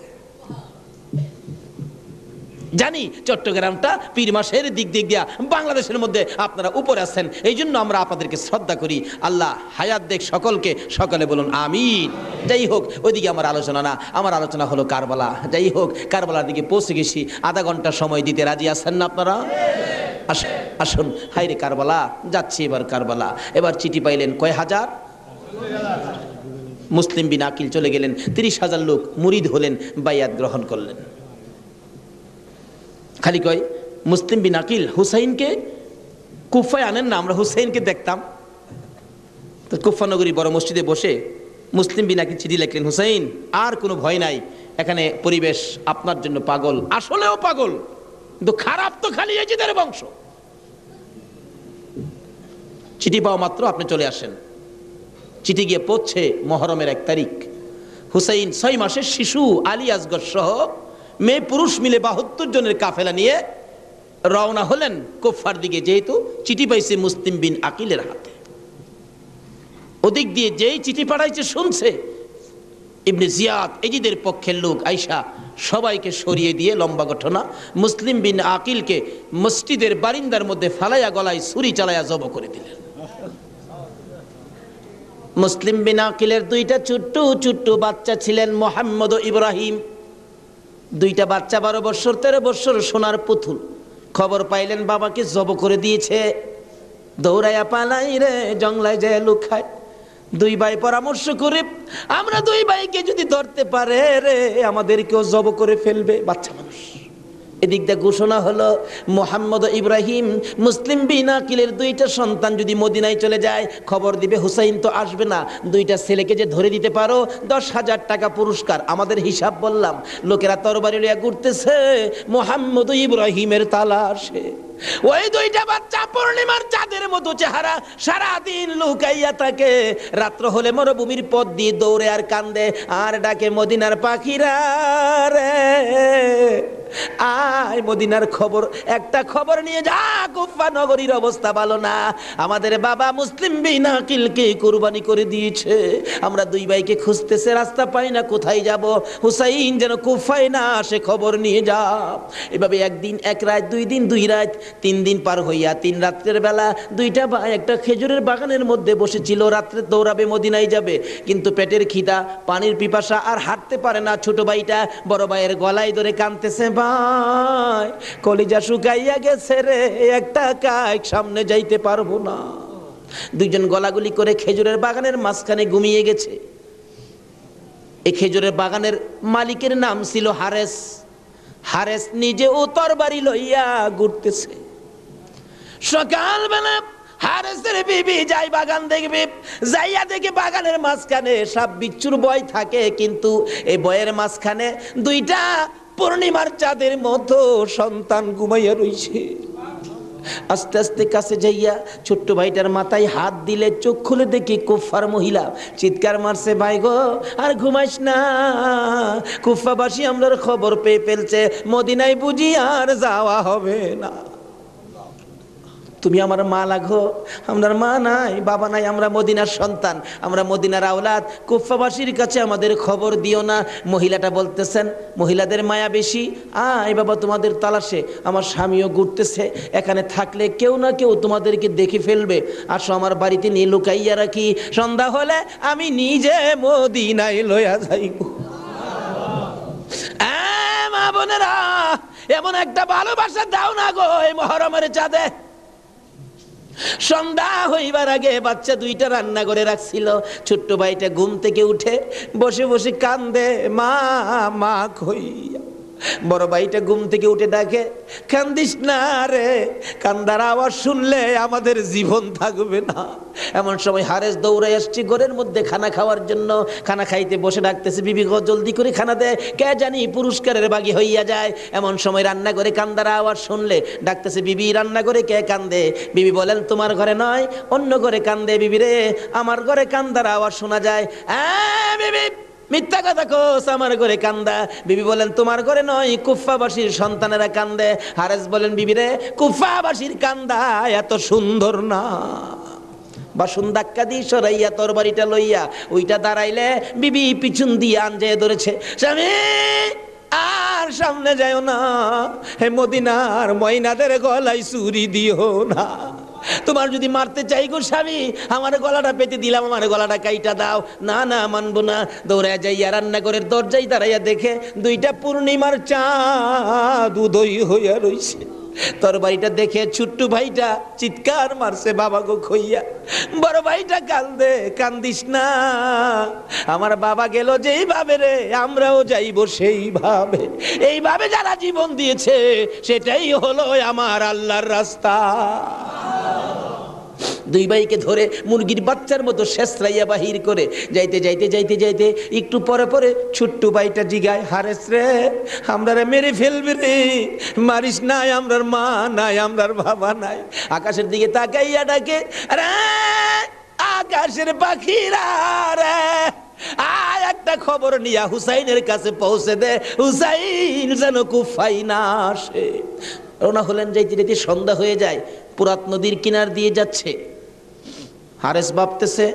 জানি চট্টগ্রামটা পীর মাসের দিক দিয়া বাংলাদেশের মধ্যে আপনারা উপরে আছেন, এই জন্য আমরা আপনাদেরকে শ্রদ্ধা করি। আল্লাহ হায়াত দেখ সকলকে, সকলে বলুন আমিন। যাই হোক, ওইদিকে আমার আলোচনা না, আমার আলোচনা হলো কারবালা। যাই হোক, কারবালার দিকে পৌঁছে গেছি। আধা ঘন্টা সময় দিতে রাজি আছেন না আপনারা? আসুন। হাইরে কারবালা, যাচ্ছি এবার কারবালা। এবার চিঠি পাইলেন কয় হাজার? মুসলিম বিন আকিল চলে গেলেন, 30,000 লোক মুরিদ হলেন, বাইয়াত গ্রহণ করলেন। খালি কয় মুসলিম বিন আকিল হুসাইনকে কুফায় আনেন না, আমরা হুসাইনকে দেখতাম। তো কুফা নগরী বড় মসজিদে বসে মুসলিম বিন আকিল চিঠি লিখলেন, হুসাইন আর কোনো ভয় নাই, এখানে পরিবেশ আপনার জন্য পাগল, আসলেও পাগল, কিন্তু খারাপ তো খালি এজিদের বংশ। চিঠি পাওয়া মাত্র আপনি চলে আসেন। চিঠি গিয়ে পৌঁছে মহরমের 1 তারিখ। হুসাইন 6 মাসের শিশু আলী আসগর সহ মেয়ে পুরুষ মিলে 72 জনের কাফেলা নিয়ে রওনা হলেন কুফার দিকে, যেহেতু চিঠি পাইছে মুসলিম বিন আকিলের হাতে। ওদিক দিয়ে যেই চিঠি পাঠাইছে শুনছে ইবনে জিয়াদ এজিদের পক্ষের লোক আইসা সবাইকে সরিয়ে দিয়ে, লম্বা ঘটনা, মুসলিম বিন আকিলকে মসজিদের বারিন্দার মধ্যে ফালাইয়া গলায় ছুরি চালাইয়া জব করে দিলেন। মুসলিম বিন আকিলের 2টা ছোট্ট ছোট্ট বাচ্চা ছিলেন, মোহাম্মদ ও ইব্রাহিম। 2টা বাচ্চা 12 বছর 13 বছর, সোনার পুতুল। খবর পাইলেন বাবাকে জব করে দিয়েছে, দৌড়াইয়া পালাই রে, জঙ্গলায় যায় লুকায়। 2 ভাই পরামর্শ করে, আমরা 2 ভাইকে যদি ধরতে পারে রে, আমাদেরকেও জব করে ফেলবে, বাচ্চা মানুষ। এদিক দিয়ে ঘোষণা হলো, মোহাম্মদ ইব্রাহিম মুসলিম বিন আকিলের 2টা সন্তান যদি মদিনায় চলে যায়, খবর দিবে হুসাইন তো আসবে না, 2টা ছেলেকে যে ধরে দিতে পারো 10,000 টাকা পুরস্কার। আমাদের হিসাব বললাম, লোকেরা তরবারি লইয়া ঘুরতেছে মোহাম্মদ ইব্রাহিমের তালাশে। ওই 2টা বাচ্চা পূর্ণিমার চাঁদের মতো চেহারা, সারাদিন লুকাইয়া থাকে। রাত্র হলে মরুভূমির পথ দিয়ে দৌড়ে আর কান্দে আর ডাকে, মদিনার পাখিরা রে আয়, মদিনার খবর, একটা খবর নিয়ে যা, কুফা নগরীর অবস্থা ভালো না, আমাদের বাবা মুসলিম বিন আকিলকে কুরবানি করে দিয়েছে, আমরা 2 ভাইকে খুঁজতেছে, রাস্তা পাই না, কোথায় যাব, হুসাইন যেন কুফায় না আসে, খবর নিয়ে যা। এভাবে 1 দিন 1 রাত, 2 দিন 2 রাত, 3 দিন পার হইয়া 3 রাত্রের বেলা 2টা ভাই একটা খেজুরের বাগানের মধ্যে বসেছিল, রাত্রে দৌড়াবে মদিনায় যাবে, কিন্তু পেটের খিদা, পানির পিপাসা, আর হাঁটতে পারে না। ছোট ভাইটা বড় ভাইয়ের গলায় ধরে কাঁদতেছে, ভাই কলিজা শুকাইয়া গেছে রে, একটা কাক সামনে যাইতে পারবো না। 2জন গলাগুলি করে খেজুরের বাগানের মাঝখানে ঘুমিয়ে গেছে। এই খেজুরের বাগানের মালিকের নাম ছিল হারেস। হারেস নিজে ও তরবারি লইয়া ঘুরতেছে। সকালবেলা হারেসের বিবি যাই বাগান দেখবে, যাইয়া দেখে বাগানের মাঝখানে সাপ বিচ্ছুর ভয় থাকে, কিন্তু এই ভয়ের মাঝখানে 2টা পূর্ণিমার চাঁদের মতো সন্তান ঘুমাইয়া রইছে। আস্তে আস্তে কাছে যাইয়া ছোট্ট ভাইটার মাথায় হাত দিলে, চোখ খুলে দেখি কুফার মহিলা, চিৎকার মারছে, ভাই গো আর ঘুমাইস না, কুফাবাসী আমরার খবর পেয়ে ফেলছে, মদিনায় বুঝি আর যাওয়া হবে না, তুমি আমার মা লাগো, আমার মা নাই, বাবা নাই, আমরা মদিনার সন্তান, আমরা মদিনার আওলাদ, কুফাবাসীর কাছে আমাদের খবর দিও না। মহিলাটা বলতেছেন, মহিলাদের মায়া বেশি, আয় বাবা তোমাদের তালাশে, আমার স্বামীও ঘুরতেছে, এখানে থাকলে কেউ না কেউ তোমাদেরকে দেখে ফেলবে, আসো আমার বাড়িতে নিয়ে লুকাইয়া রাখি, সন্ধ্যা হলে আমি নিজে মদিনায় লইয়া যাইব। মা বোনেরা, এমন একটা ভালোবাসা দাও না গো এই মহরমের চাঁদে। সন্ধ্যা হইবার আগে বাচ্চা 2টা রান্না করে রাখছিল। ছোট্ট ভাইটা ঘুম থেকে উঠে বসে বসে কান্দে, মা মা কইয়া। বড় ভাইটা ঘুম থেকে উঠে ডাকে, কান্দিস না রে, কান্দার আওয়াজ শুনলে আমাদের জীবন থাকবে না। এমন সময় হারেস দৌড়ে আসছে ঘরের মধ্যে খানা খাওয়ার জন্য। খানা খাইতে বসে ডাকতেছে, বিবি গো জলদি করে খানা দে, কে জানি পুরস্কারের বাগি হইয়া যায়। এমন সময় রান্না করে কান্দার আওয়াজ শুনলে ডাকতেছে, বিবি রান্না করে কে কান্দে? বিবি বলেন, তোমার ঘরে নয়, অন্য ঘরে কান্দে। বিবি রে, আমার ঘরে কান্দার আওয়াজ শোনা যায়। বিবি মিথ্যা কথা কোস, আমার ঘরে কান্দা। বিবি বলেন, তোমার ঘরে নয়, কুফাবাসীর সন্তানেরা কান্দে। হারেস বলেন, বিবি রে, কুফাবাসীর কান্দা এত সুন্দর না। বাসন ধাক্কা দিয়ে সরাইয়া তরবারিটা লইয়া ওইটা দাঁড়াইলে বিবি পিছন দিয়ে আঞ্জায় ধরেছে, স্বামী আর সামনে যাও না, হে মদিনার ময়নাদের গলায় ছুরি দিও না। তোমার যদি মারতে চাই গো স্বামী, আমার গলাটা পেতে দিলাম, আমার গলাটা কাইটা দাও। না না, মানবো না। দৌড়া যাইয়া রান্নাঘরের দরজায় দাঁড়াইয়া দেখে দুইটা পূর্ণিমার চাঁদ উদয় হইয়া রইছে। তরবারিটা দেখে ছোট্ট ভাইটা চিৎকার মারছে, বাবা গো খইয়া। বড় ভাইটা কান্দে, কান্দিস না, আমার বাবা গেল যেইভাবে রে, আমরাও যাইব সেইভাবে। এইভাবে যারা জীবন দিয়েছে সেটাই হলো আমার আল্লাহর রাস্তা। দুই ভাইকে ধরে মুরগির বাচ্চার মতো শেষরাইয়া বাহির করে যাইতে যাইতে যাইতে যাইতে একটু পরে পরে ছোট্ট ভাইটা জিগায়, হারেস রে, আমরা মেরে ফেলবে রে, মারিস নাই, আমরার মা নাই, আমরার বাবা নাই। আকাশের দিকে তাকাইয়া ডাকে, রে আকাশের পাখিরা রে, আয় একটা খবর নিয়া হুসাইনের কাছে পৌঁছে দে, হুসাইন যেন কুফায় না আসে। রওনা হলেন, যাইতে যাইতে সন্ধ্যা হয়ে যায়। পুরাত নদীর কিনার দিয়ে যাচ্ছে। হারেস ভাবতেছে,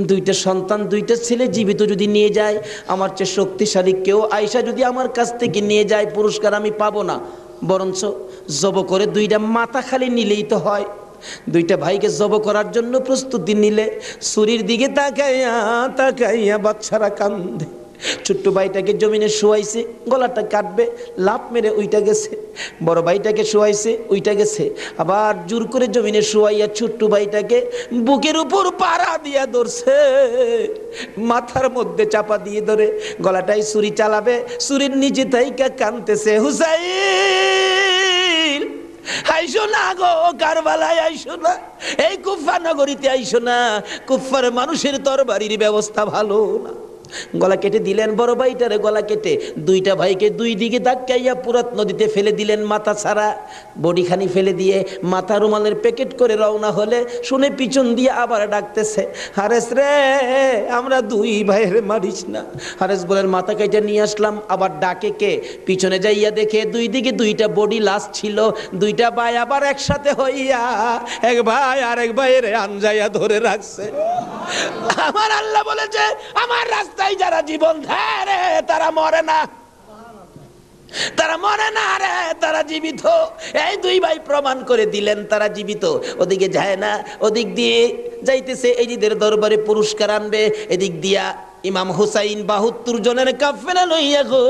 দুইটা সন্তান, দুইটা ছেলে জীবিত যদি নিয়ে যায়, আমার চেয়ে শক্তিশালী কেউ আয়সা যদি আমার কাছ থেকে নিয়ে যায়, পুরস্কার আমি পাবো না, বরঞ্চ জব করে দুইটা মাথা খালি নিলেই তো হয়। দুইটা ভাইকে জব করার জন্য প্রস্তুতি নিলে ছুরির দিকে তাকাইয়া তাকাইয়া বাচ্চারা কান্দে। ছোট্ট ভাইটাকে জমিনে শোয়াইছে, গলাটা কাটবে, লাফ মেরে উইটা গেছে। বড় ভাইটাকে শোয়াইছে, উইটা গেছে। আবার জোর করে জমিনে শোয়াইয়া ছোট্ট ভাইটাকে বুকের উপর পাড়া দিয়া ধরছে, মাথার মধ্যে চাপা দিয়ে ধরে গলাটাই ছুরি চালাবে, ছুরির নিচে তাইকা কানতেছে, হুসাইন আইসো না গো, কারবালায় আইসো না, এই কুফা নগরীতে আইসো না, কুফার মানুষের তরবারির ব্যবস্থা ভালো না। গলা কেটে দিলেন বড় ভাইটারে, গলা কেটে দুইটা ভাইকে দুই দিকে ধাক্কাইয়া পুরাত নদীতে ফেলে দিলেন, মাথা ছাড়া বডিখানি ফেলে দিয়ে মাথা রুমালের প্যাকেট করে রওনা হলে শুনে পিছন দিয়ে আবার ডাকতেছে, হারেস রে, আমরা দুই ভাইয়ের মারিস না। হারেস বলেন, মাথা কেটে নিয়ে আসলাম। আবার ডাকে কে? পিছনে যাইয়া দেখে দুই দিকে দুইটা বডি লাশ ছিল। দুইটা ভাই আবার একসাথে হইয়া এক ভাই আর এক ভাইয়ের আনজাইয়া ধরে রাখছে। আমার আল্লাহ বলেছে, আমার রাস্তায় যারা জীবন দেয় রে, তারা মরে না, তারা মরে না রে, তারা জীবিত। এই দুই ভাই প্রমাণ করে দিলেন তারা জীবিত। ওদিকে যায় না, ওদিক দিয়ে যাইতেছে, এজিদের দরবারে পুরস্কার আনবে। এদিক দিয়া ইমাম হুসাইন ৭২ জনের কাফেলা লইয়া গো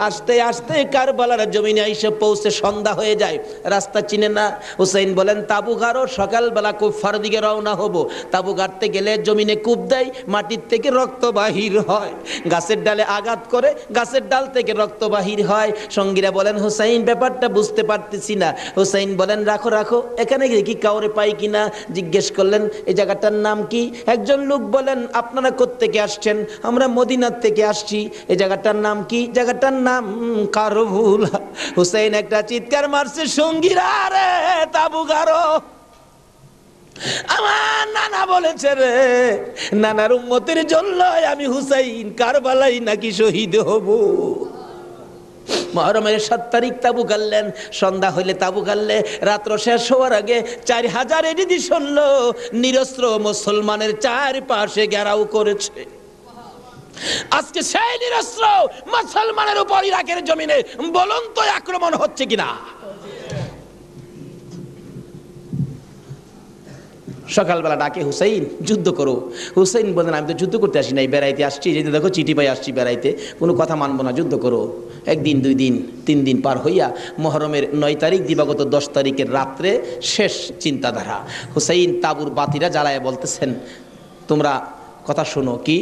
আস্তে আস্তে কারবালার জমিনে এসে পৌঁছে সন্ধ্যা হয়ে যায়। রাস্তা চিনে না। হুসাইন বলেন, তাবু গাড়ো, সকালবেলা কুফার দিকে রওনা হব। তাবু গাড়তে গেলে জমিনে কূপ দেয়, মাটির থেকে রক্ত বাহির হয়। গাছের ডালে আঘাত করে, গাছের ডাল থেকে রক্ত বাহির হয়। সঙ্গীরা বলেন, হুসাইন ব্যাপারটা বুঝতে পারতেছি না। হুসাইন বলেন, রাখো রাখো, এখানে গিয়ে কি কাউরে পাই কিনা জিজ্ঞেস করলেন, এই জায়গাটার নাম কি? একজন লোক বলেন, আপনারা কোত্থেকে আসছেন? আমরা মদিনার থেকে আসছি। এই জায়গাটার নাম কি? জায়গাটার নাম কারবুলা। হুসাইন একটা চিৎকার মারছে, সঙ্গীরা রে, তাবু গাড়ো। আমার নানা বলেছে রে, নানার উম্মতের জন্য আমি হুসাইন কারবালাই নাকি শহীদ হব। মুহররমের ৭ তারিখ তাবু গাড়লেন। সন্ধ্যা হইলে তাবু গাড়লে, রাত্র শেষ হওয়ার আগে ৪,০০০ এডিশন নিরস্ত্র মুসলমানের চারপাশে ঘেরাও করেছে। আজকে সেই নিরস্ত্র মুসলমানের উপর ইরাকের জমিনে বলুন তো আক্রমণ হচ্ছে কিনা? সকালবেলা ডাকে, হুসাইন যুদ্ধ করো। হুসাইন বলেন, আমি তো যুদ্ধ করতে আসি নাই, বেড়াইতে আসছি। যেতে দেখো চিঠি পাই আসছি বেড়াইতে, কোনো কথা মানবো না, যুদ্ধ করো। একদিন, 2 দিন, 3 দিন পার হইয়া মুহররমের 9 তারিখ দিবাগত 10 তারিখের রাত্রে শেষ চিন্তাধারা। হুসাইন তাবুর বাতিরা জ্বালায় বলতেছেন, তোমরা কথা শোনো। কি?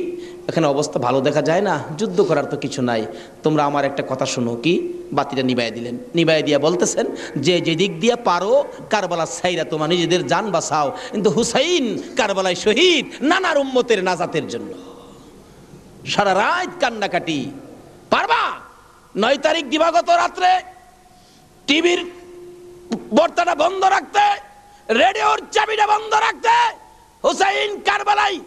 এখানে অবস্থা ভালো দেখা যায় না, যুদ্ধ করার তো কিছু নাই, তোমরা আমার একটা কথা শোনো। কি? বাতিটা নিবাইয়া দিলেন। নিবাইয়া দিয়া বলতেছেন, যে যেদিক দিয়া পারো কারবালা ছাইরা তোমার নিজেদের জান বাঁচাও, কিন্তু হুসাইন কারবালায় শহীদ নানার উম্মতের নাজাতের জন্য। সারা রাত কান্নাকাটি। পারবা? 9 তারিখ দিবাগত রাত্রে টিভির বার্তাটা বন্ধ রাখতে, রেডিওর চাবিটা বন্ধ রাখতে। হুসাইন কারবালায়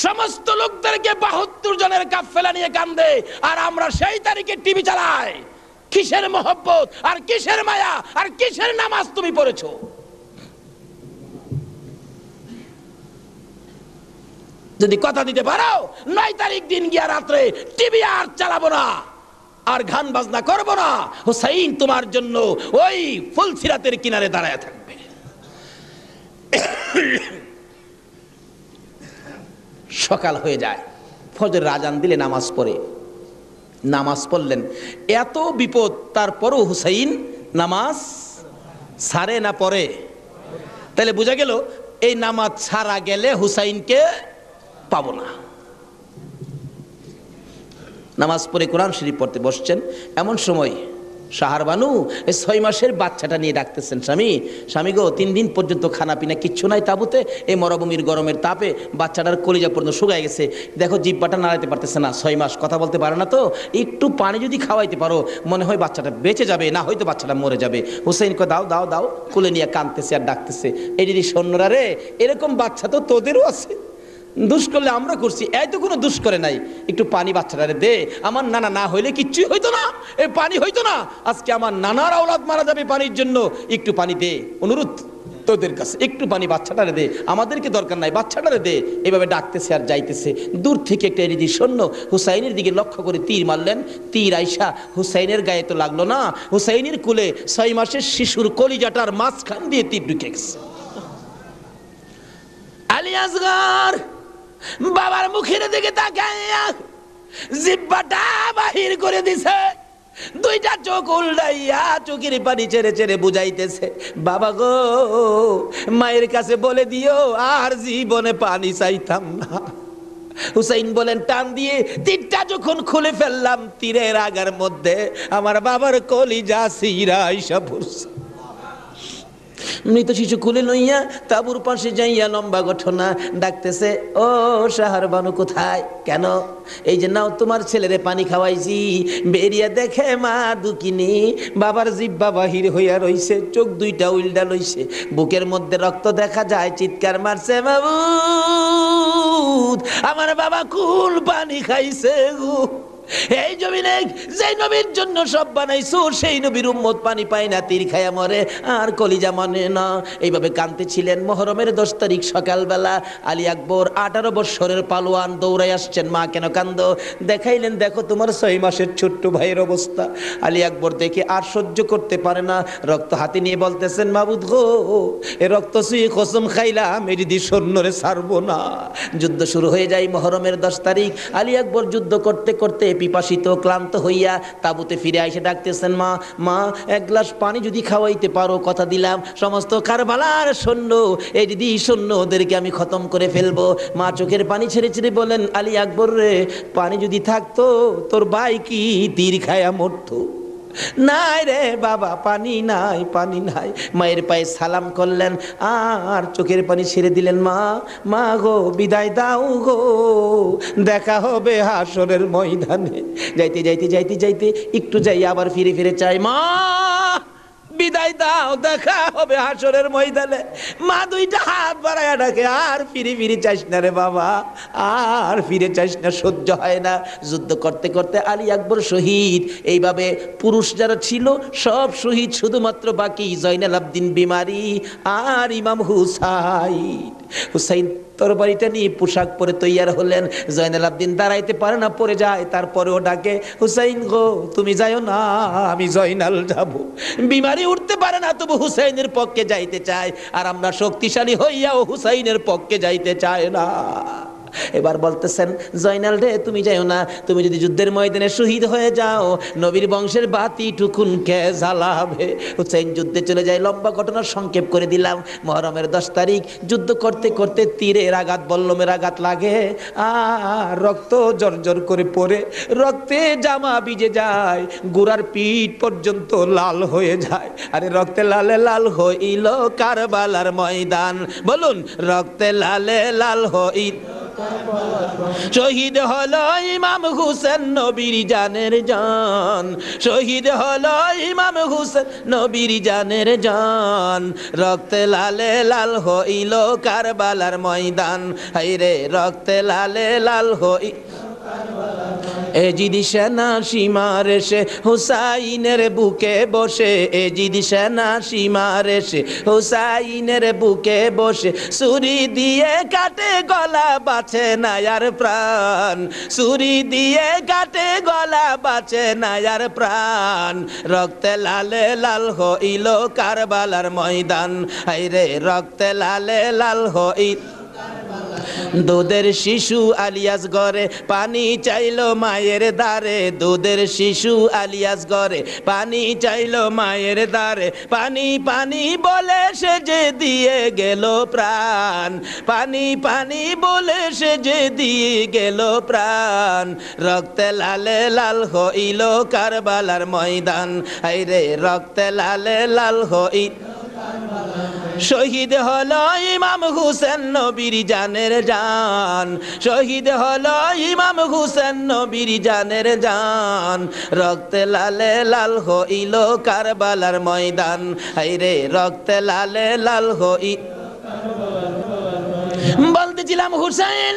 সমস্ত লোকদেরকে ৭২ জনের কাফেলা নিয়ে কান্দে, আর আমরা সেই তারিখে টিভি চালাই। কিসের মহব্বত আর কিসের মায়া আর কিসের নামাজ তুমি পড়েছো? যদি কথা দিতে পারো 9 তারিখ দিন গিয়া রাত্রে টিভি আর চালাবো না, আর গান বাজনা করব না, হুসাইন তোমার জন্য ওই ফুলসিরাতের কিনারে দাঁড়ায় থাকবে। সকাল হয়ে যায়, ফজর আজান দিলে নামাজ পড়ে, নামাজ পড়লেন, এত বিপদ তারপরও হুসাইন নামাজ ছাড়ে না পড়ে। তাহলে বোঝা গেল এই নামাজ ছাড়া গেলে হুসাইনকে পাবো না। নামাজ পড়ে কোরআন শরীফ পড়তে বসছেন, এমন সময় শাহরবানু এই 6 মাসের বাচ্চাটা নিয়ে ডাকতেছেন, স্বামী গো 3 দিন পর্যন্ত খানা পিনা কিচ্ছু নাই তাবুতে, এই মরুভূমির গরমের তাপে বাচ্চাটার কলিজা পর্যন্ত শুকায় গেছে, দেখো জিহ্বাটা নাড়াতে পারতেছে না, 6 মাস কথা বলতে পারে না, তো একটু পানি যদি খাওয়াইতে পারো মনে হয় বাচ্চাটা বেঁচে যাবে, না হয়তো বাচ্চাটা মরে যাবে। হুসাইন কো দাও দাও দাও, কোলে নিয়ে কাঁদতেছে আর ডাকতেছে, এই দিদি সৈন্যরা রে, এরকম বাচ্চা তো তোদেরও আছে, দুষ করলে আমরা করছি, এই তো কোনো দুষ করে নাই, একটু পানি বাচ্চাটারে দে, আমার নানা না হইলে কিচ্ছুই হইতো না, এই পানি হইতো না, আজকে আমার নানার আওলাদ মারা যাবে পানির জন্য, একটু পানি দে, অনুরোধ তোদের কাছে, একটু পানি বাচ্চাটারে দে, আমাদেরকে দরকার নাই, বাচ্চাটারে দে। এভাবে ডাকতেছে আর যাইতেছে, দূর থেকে একটা এরিদি সৈন্য হুসাইনের দিকে লক্ষ্য করে তীর মারলেন, তীর আইসা হুসাইনের গায়ে তো লাগলো না, হুসাইনের কুলে 6 মাসের শিশুর কলিজাটার মাঝখান দিয়ে তীর ঢুকে গেছে। আলী আসগর বাবার মুখের দিকে তাকাইয়া জিহ্বাটা বাহির করে দিছে, 2টা চোখ উল্টাইয়া চোখের পানি ছেড়ে ছেড়ে বুঝাইতেছে, বাবা গো মায়ের কাছে বলে দিও আর জীবনে পানি চাইতাম না। হুসাইন বলেন, টান দিয়ে তীরটা যখন খুলে ফেললাম, তীরের আগার মধ্যে আমার বাবার কলিজা সিরা আইসা পড়ছে। মৃত শিশু কুলে লইয়া তাবুর পাশে যাইয়া লম্বা ঘটনা ডাকতেছে, ও শাহরবানু কোথায়, কেন? এই যে নাও তোমার ছেলেরে পানি খাওয়াইছি, বেরিয়ে দেখে মা দুকিনি বাবার জিহ্বা বাহির হইয়া রইছে, চোখ 2টা উল্টা লইছে, বুকের মধ্যে রক্ত দেখা যায়, চিৎকার মারছে, মাবুদ আমার বাবা কুল পানি খাইছে গো। এই জমিনে যে নবীর জন্য সব বানাইছো, সেই নবীর উম্মত পানি পায় না, তীর খায়া মরে আর কলিজা মানে না। এইভাবে কাঁদতেছিলেন। মুহররমের 10 তারিখ সকালবেলা আলী আকবর 18 বছরের পালোয়ান দৌড়াই আসছেন, মা কেন কান্দো? দেখাইলেন, দেখো তোমার 6 মাসের ছোট্ট ভাইয়ের অবস্থা। আলী আকবর দেখে আর সহ্য করতে পারে না, রক্ত হাতে নিয়ে বলতেছেন, মাবুদ গো এ রক্ত ছুঁয়ে কসম খাইলাম এটি সৈন্যরে ছাড়বো না। যুদ্ধ শুরু হয়ে যায় মুহররমের 10 তারিখ। আলী আকবর যুদ্ধ করতে করতে পিপাসিত ক্লান্ত হইয়া তাবুতে ফিরে এসে ডাকতেছেন, মা মা 1 গ্লাস পানি যদি খাওয়াইতে পারো, কথা দিলাম সমস্ত কারবালার সৈন্য, এই দিদি সৈন্য ওদেরকে আমি খতম করে ফেলবো। মা চোখের পানি ছেড়ে ছেড়ে বলেন, আলী আকবর রে, পানি যদি থাকতো তোর ভাই কি তীর খায়া মরতো? নাই রে বাবা, পানি নাই, পানি নাই। মায়ের পায়ে সালাম করলেন আর চোখের পানি ছেড়ে দিলেন, মা মা গো বিদায় দাও গো, দেখা হবে হাসরের ময়দানে। যাইতে যাইতে যাইতে যাইতে একটু যাই আবার ফিরে ফিরে চাই, মা বিদায় দাও, দেখা হবে হাসরের ময়দানে। মা 2টা হাত বাড়াইয়া ডাকে, আর ফিরে ফিরে চাইস না রে বাবা, আর ফিরে চাইস না, সহ্য হয় না। যুদ্ধ করতে করতে আলী আকবর শহীদ। এইভাবে পুরুষ যারা ছিল সব শহীদ, শুধুমাত্র বাকি জয়নাল আবদিন বিমারি আর ইমাম হুসাইন। হুসাইন তরবারিটা নিয়ে পোশাক পরে তৈয়ার হলেন। জয়নাল আবদিন দাঁড়াইতে পারে না, পড়ে যায়, তারপরেও ডাকে, হুসাইন গো তুমি যাইও না, আমি জয়নাল যাব। বিমারি উঠতে পারে না, তবু হুসাইনের পক্ষে যাইতে চায়, আর আমরা শক্তিশালী হইয়াও হুসাইনের পক্ষে যাইতে চায় না। এবার বলতেছেন, জয়নাল রে তুমি যাইও না, তুমি যদি যুদ্ধের ময়দানে শহীদ হয়ে যাও, নবীর বংশের বাতি টুকুন কে জ্বালাবে? হুসাইন যুদ্ধে চলে যায়। লম্বা ঘটনা সংক্ষেপ করে দিলাম। মুহররমের 10 তারিখ যুদ্ধ করতে করতে তীরের আঘাত, বল্লমের আঘাত লাগে, আর রক্ত জর্জর করে পড়ে, রক্তে জামা ভিজে যায়, গোড়ার পিঠ পর্যন্ত লাল হয়ে যায়। আরে রক্তে লালে লাল হইল কারবালার ময়দান, বলুন রক্তে লালে লাল হইল। শহীদ হলো ইমাম হুসেন নবীর জানের জান, শহীদ হলো ইমাম হুসেন নবীর জানের জান, রক্তে লালে লাল হইল কারবালার ময়দান, হায়রে রক্তে লালে লাল হই। এজিদি সেনা সীমার এসে হুসাইনের বুকে বসে, এজিদি সেনা সীমার এসে হুসাইনের বুকে বসে, ছুরি দিয়ে কাটে গলা বাঁচে না আর প্রাণ, ছুরি দিয়ে কাটে গলা বাঁচে না আর প্রাণ। রক্তে লালে লাল হইল কারবালার ময়দান, হায়রে রক্তে লালে লাল হইল। দুধের শিশু আলিয়াস ঘরে পানি চাইলো মায়ের দ্বারে, দুধের শিশু আলিয়াস ঘরে পানি চাইলো মায়ের দ্বারে, পানি পানি বলে সে যে দিয়ে গেল প্রাণ, পানি পানি বলে সে যে দিয়ে গেল প্রাণ। রক্তে লালে লাল হইল কারবালার ময়দান, হায়রে রক্তে লালে লাল হইল। শহীদ হলো ইমাম হুসেন নবীর জানের জান, শহীদ হলো ইমাম হুসেন নবীর জানের জান। রক্তে লালে লাল হইল কারবালার ময়দান, হায়রে রক্তে লালে লাল হইল। বলতেছিলাম হুসেন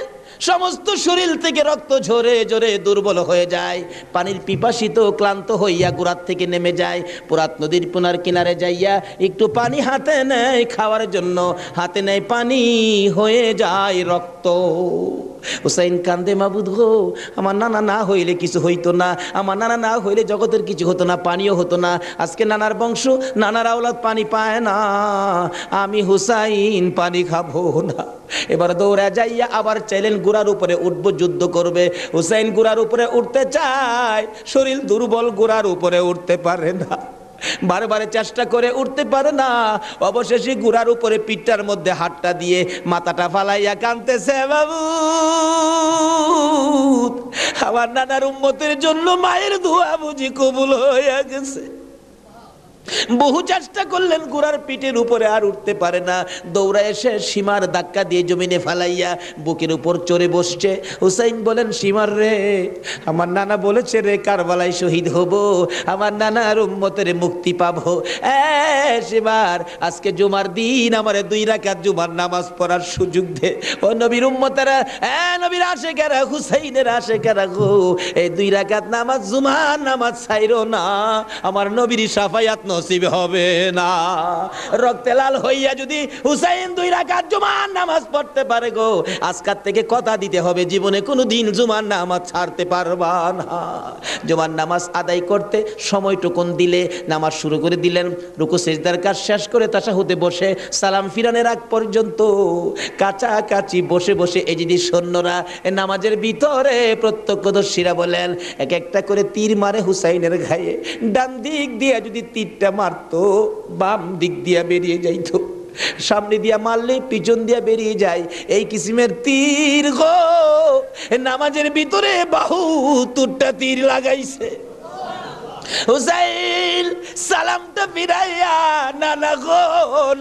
সমস্ত শরীর থেকে রক্ত ঝরে ঝরে দুর্বল হয়ে যায়, পানির পিপাসিত ক্লান্ত হইয়া গোড়ার থেকে নেমে যায়, পুরাত নদীর পুনার কিনারে যাইয়া একটু পানি হাতে নেয় খাওয়ার জন্য, হাতে নেয় পানি হয়ে যায় রক্ত। হুসাইন কান্দে, মাবুদ গো আমার নানা না হইলে কিছু হইতো না, আমার নানা না হইলে জগতের কিছু হতো না, পানিও হতো না। আজকে নানার বংশ নানার আওলাদ পানি পায় না, আমি হুসাইন পানি খাবো না। এবার দৌড়া যাইয়া আবার চাইলেন গোড়ার উপরে উঠবো, যুদ্ধ করবে। হুসাইন গোড়ার উপরে উঠতে চায়, শরীর দুর্বল, গোড়ার উপরে উঠতে পারে না, বারবার চেষ্টা করে উঠতে পারে না। অবশেষে গুড়ার উপরে পিঠটার মধ্যে হাতটা দিয়ে মাথাটা ফালাইয়া কাঁদতেছে, বাবু আমার নানার উম্মতের জন্য মায়ের দোয়া বুঝি কবুল হয়ে গেছে। বহু চেষ্টা করলেন, গোড়ার পিঠের উপরে আর উঠতে পারে না। দৌড়া এসে সীমার ধাক্কা দিয়ে জমিনে ফালাইয়া বুকের উপর চড়ে বসছে। হুসাইন বলেন, সীমার রে আমার নানা বলেছে রে কারবালায় শহীদ হব, আমার নানার উম্মতের মুক্তি পাবো। সীমার আজকে জুমার দিন আমারে 2 রাকাত জুমার নামাজ পড়ার সুযোগ দে। ও নবীর উম্মতেরা, নবীর আশেকেরা, হুসাইনের আশেকেরা গো, এই 2 রাকাত নামাজ জুমার নামাজ ছাইরো না, আমার নবীর শাফায়াত নসিব হবে না। রক্তে লাল হইয়া যদি হুসাইন 2 রাকাত জুমার নামাজ পড়তে পারে গো, আজকাল থেকে কথা দিতে হবে জীবনে কোনো দিন জুমার নামাজ ছাড়তে পারবা না। জুমার নামাজ আদায় করতে সময়টুকুন দিলে নামাজ শুরু করে দিলেন, রুকু সিজদার কাজ শেষ করে তাশাহুদে বসে সালাম ফিরানের আগ পর্যন্ত কাছাকাছি বসে বসে এই যদি সৈন্যরা নামাজের ভিতরে প্রত্যক্ষদর্শীরা বলেন এক একটা করে তীর মারে হুসাইনের গায়ে। ডান দিক দিয়ে যদি তীরটা মারতো বাম দিক দিয়া বেরিয়ে যাইতো, সামনে দিয়া মারলে পিছন দিয়া বেরিয়ে যায়, এই কিসিমের তীর গো নামাজের ভিতরে 72টা তীর লাগাইছে। হুসাইন সালামটা ফিরাইয়া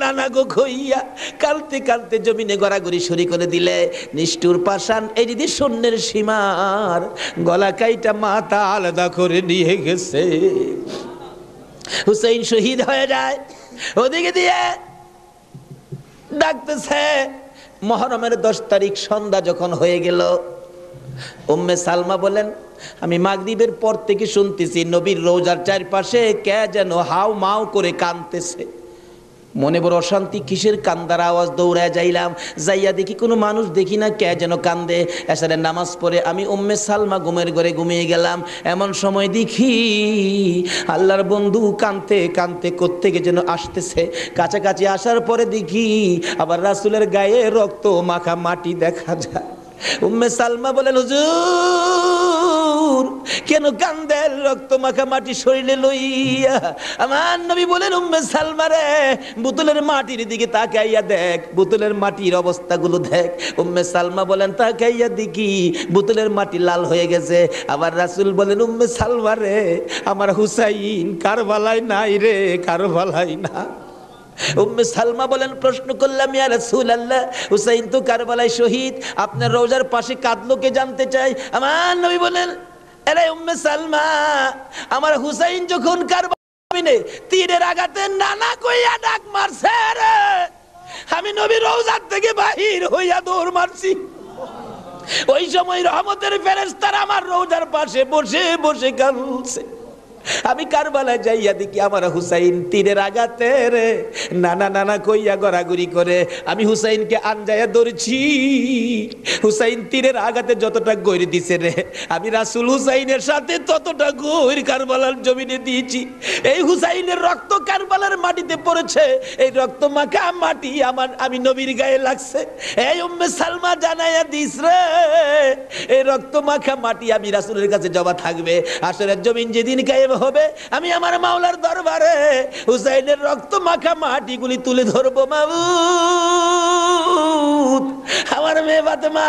নানা গো কইয়া কালতে কালতে জমিনে গড়াগড়ি শুরু করে দিলে। নিষ্ঠুর পাষাণ এই যদি সৈন্যের সীমার গলা কাইটা মাথা আলাদা করে নিয়ে গেছে। হুসাইন শহীদ হয়ে যায়, ওদিকে দিয়ে ডাকতেছে। মুহররমের 10 তারিখ সন্ধ্যা যখন হয়ে গেল, উম্মে সালমা বলেন আমি মাগরিবের পর থেকে শুনতেছি নবীর রওজার চারপাশে কে যেন হাউ মাউ করে কাঁদতেছে। মনে বড় অশান্তি, কিসের কান্দার আওয়াজ? দৌড়ায় যাইলাম, যাইয়া দেখি কোনো মানুষ দেখি না, কে যেন কান্দে। এসারে নামাজ পড়ে আমি উম্মে সালমা ঘুমের ঘরে ঘুমিয়ে গেলাম। এমন সময় দেখি আল্লাহর বন্ধু কাঁদতে কাঁদতে কোত্থেকে যেন আসতেছে। কাছাকাছি আসার পরে দেখি আবার রাসূলের গায়ে রক্ত মাখা মাটি দেখা যায়। উম্মে সালমা বলেন, হুজুর কেন কান্দেন রক্ত মাখা মাটি শরীরে লইয়া? আমার নবী বলেন, উম্মে সালমা রে বোতলের মাটির দিকে তাকাইয়া দেখ, বোতলের মাটির অবস্থাগুলো দেখ। উম্মে সালমা বলেন, তাকাইয়া দেখি বোতলের মাটি লাল হয়ে গেছে। আবার রাসূল বলেন, উম্মে সালমা রে আমার হুসাইন কারবালায় নাই রে, কারবালায় না। উম্মে সালমা বলেন, প্রশ্ন করলাম ইয়া রাসূলুল্লাহ হুসাইন তো কারবালায় শহীদ, আপনার রওজার পাশে কাঁদলো কে জানতে চাই। আমার নবী বলেন, আরে উম্মে সালমা আমার হুসাইন যখন কারবালায় তীরের আঘাতে নানা কইয়া ডাক মারছে রে, আমি নবী রওজার থেকে বাহির হইয়া দৌড় মারছি। ওই সময় রহমতের ফেরেশতারা আমার রওজার পাশে বসে বসে কাঁদছে। আমি কারবালায় যাইয়া দেখি আমার হুসাইন তীরের আঘাতে রে নানা নানা কইয়া গড়াগড়ি করে আমি হুসাইনকে আনজায়া ধরছি। হুসাইন তীরের আঘাতে যতটা গৈর দিছে রে, আমি রাসূল হুসাইনের সাথে ততটা গৈর কারবালার জমিনে দিয়েছি। এই হুসাইনের রক্ত কারবালার মাটিতে পড়েছে, এই রক্ত মাখা মাটি আমি নবীর গায়ে লাগছে। এই উম্মে সালমা জানাইয়া দিস রে, এই রক্ত মাখা মাটি আমি রাসূলের কাছে জমা থাকবে। আসরের জমিন যেদিন গায়ে হবে আমি আমার মাওলার দরবারে হুসাইনের রক্ত মাখা মাটিগুলি তুলে ধরবো। মাবুদ, আমার মেয়ে ফাতেমা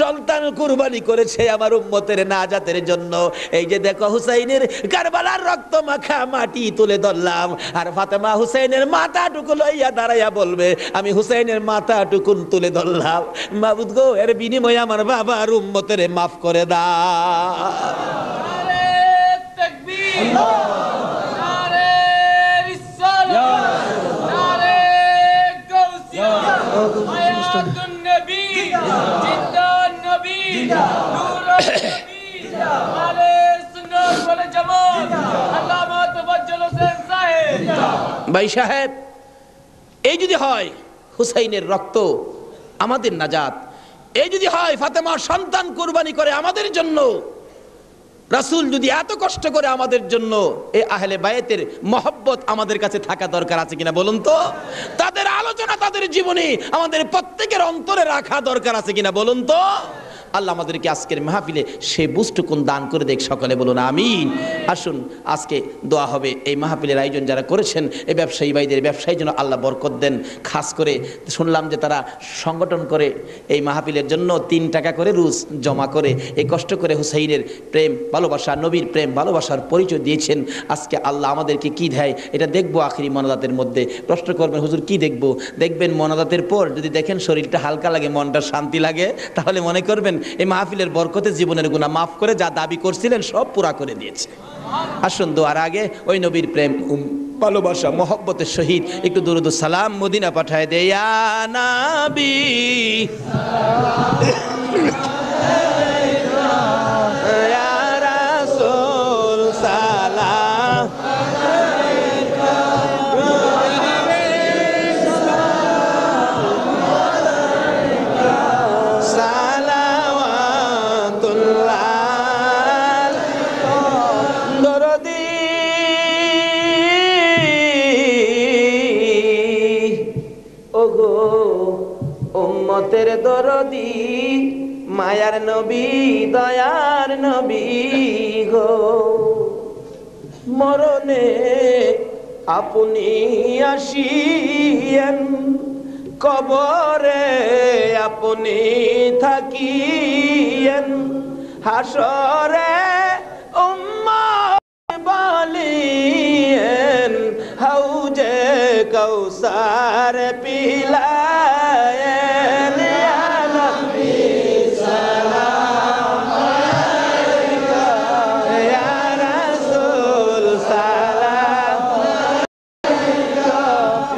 সন্তান কুরবানি করেছে আমার উম্মতের নাজাতের জন্য। এই যে দেখো হুসাইনের কারবালার রক্ত মাখা মাটি তুলে ধরলাম, আর ফাতেমা হুসাইনের মাথাটুকু লইয়া দাঁড়াইয়া বলবে আমি হুসাইনের মাথাটুকু তুলে ধরলাম। মাবুদ গো, এর বিনিময়ে আমার বাবার উম্মতের মাফ করে দাও। ভাই সাহেব, এই যদি হয় হুসাইনের রক্ত আমাদের নাজাত, এই যদি হয় ফাতেমার সন্তান কুরবানি করে আমাদের জন্য, রাসূল যদি এত কষ্ট করে আমাদের জন্য, এই আহলে বায়াতের মহব্বত আমাদের কাছে থাকা দরকার আছে কিনা বলুন তো? তাদের আলোচনা তাদের জীবনে আমাদের প্রত্যেকের অন্তরে রাখা দরকার আছে কিনা বলুন তো? আল্লাহ আমাদেরকে আজকের মাহফিলে সে বুঝটুকুন দান করে দেখ, সকলে বলুন আমিন। আসুন আজকে দোয়া হবে। এই মাহফিলের আয়োজন যারা করেছেন এই ব্যবসায়ী ভাইদের ব্যবসায়ী যেন আল্লাহ বরকত দেন। খাস করে শুনলাম যে তারা সংগঠন করে এই মাহফিলের জন্য 3 টাকা করে রোজ জমা করে এই কষ্ট করে হুসাইনের প্রেম ভালোবাসা, নবীর প্রেম ভালোবাসার পরিচয় দিয়েছেন। আজকে আল্লাহ আমাদেরকে কি দেয় এটা দেখবো আখিরি মোনাজাতের মধ্যে। প্রশ্ন করবেন হুজুর কি দেখবো? দেখবেন মোনাজাতের পর যদি দেখেন শরীরটা হালকা লাগে, মনটা শান্তি লাগে, তাহলে মনে করবেন এই মাহফিলের বরকতে জীবনের গুনাহ মাফ করে যা দাবি করছিলেন সব পুরা করে দিয়েছে। আসুন দোয়ার আগে ওই নবীর প্রেম ভালোবাসা মহব্বতের সহিত একটু দুরুদ সালাম মদিনা পাঠায় দে ইয়া নবী ইয়া রাসূল সালাম উম্মতের দরদি মায়ার নবী দয়ার নবী গো, মরণে আপনি আসিয়েন, কবরে আপনি থাকিয়েন, হাসরে উম্মত বলিয়েন, হাউজে কৌসার পিলায়েন। ইয়া নবী সালাম আলাইকা, ইয়া রাসূল সালাম আলাইকা,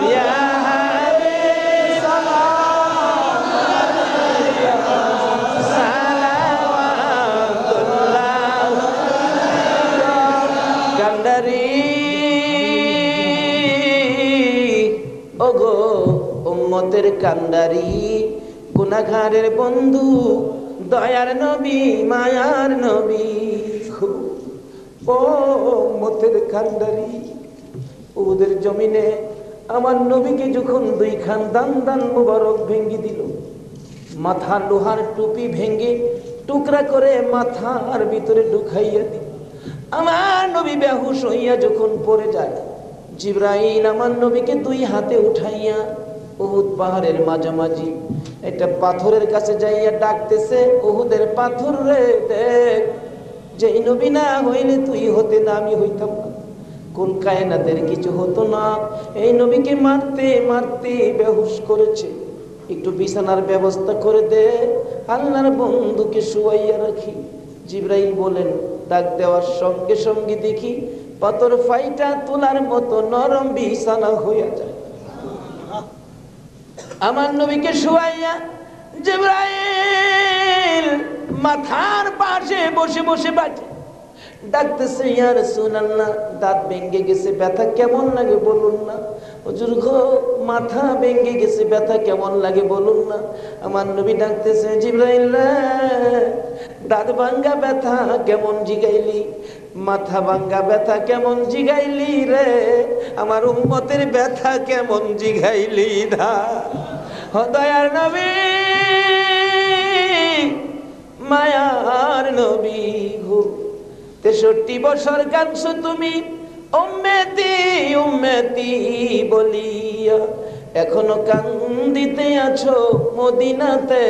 ইয়া হাবিব সালাম আলাইকা, সালাওয়াতুল্লাহ কান্ডারি ওগো উম্মতের কান্ডারি, গুনাহগারের বন্ধু দয়ার নবী মায়ার নবী, ও উম্মতের কান্ডারি। ওদের জমিনে আমার নবীকে যখন 2 খান দান দান মুবারক ভেঙ্গে দিল, মাথা লোহার টুপি ভেঙ্গে টুকরা করে মাথার ভিতরে ঢুকাইয়া দিল, আমার নবী বেহুশ হইয়া যখন পড়ে যায়, জিবরাইল আমার নবীকে 2 হাতে উঠাইয়া উহুদ পাহাড়ের মাঝামাঝি একটা পাথরের কাছে যাইয়া ডাকতেছে, উহুদের পাথর রে দেখ, যে নবী না হইলে তুই হতে না, আমি হইতাম না, কোন কায়নাতের কিছু হতো না, এই নবীকে মারতে মারতে বেহুশ করেছে, একটু বিছানার ব্যবস্থা করে দে, আল্লাহর বন্ধুকে শুয়াইয়া রাখি। জিবরাইল বলেন, ডাক দেওয়ার সঙ্গে সঙ্গে দেখি পাথর ফাইটা তোলার মতো নরম বিছানা হইয়া যায়। আমার নবীকে শুয়াইয়া জিবরাইল মাথার পাশে বসে বসে বাজে ডাকতেছে, ইয়া রাসূলুল্লাহ, দাঁত ভেঙে গেছে, ব্যথা কেমন লাগে বলুন না। হুজুর গো, মাথা ভেঙে গেছে, ব্যথা কেমন লাগে বলুন না। আমার নবী ডাকতেছে, জিবরাইল রে, দাঁত ভাঙ্গা ব্যথা কেমন জিগাইলি, মাথা ভাঙ্গা ব্যথা কেমন জিগাইলি রে, আমার উম্মতের ব্যথা কেমন জিগাইলি দা। দয়ার নবী, মায়ার নবী গো, 63 বছর কাঁদছো তুমি উম্মতি উম্মতি বলিয়া, এখনো কান্দিতে আছো মদিনাতে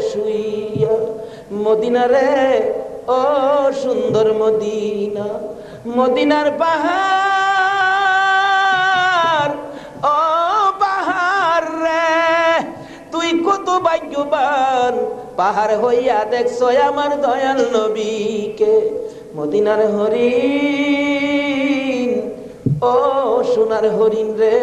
শুইয়া। মদিনা রে, ও সুন্দর মদিনা, মদিনার পাহাড়, ও পাহাড় রে, তুই কত ভাগ্যবান, পাহাড় হইয়া দেখছো আমার দয়াল নবীকে। মদিনার হরিণ, ও সোনার হরিণ রে,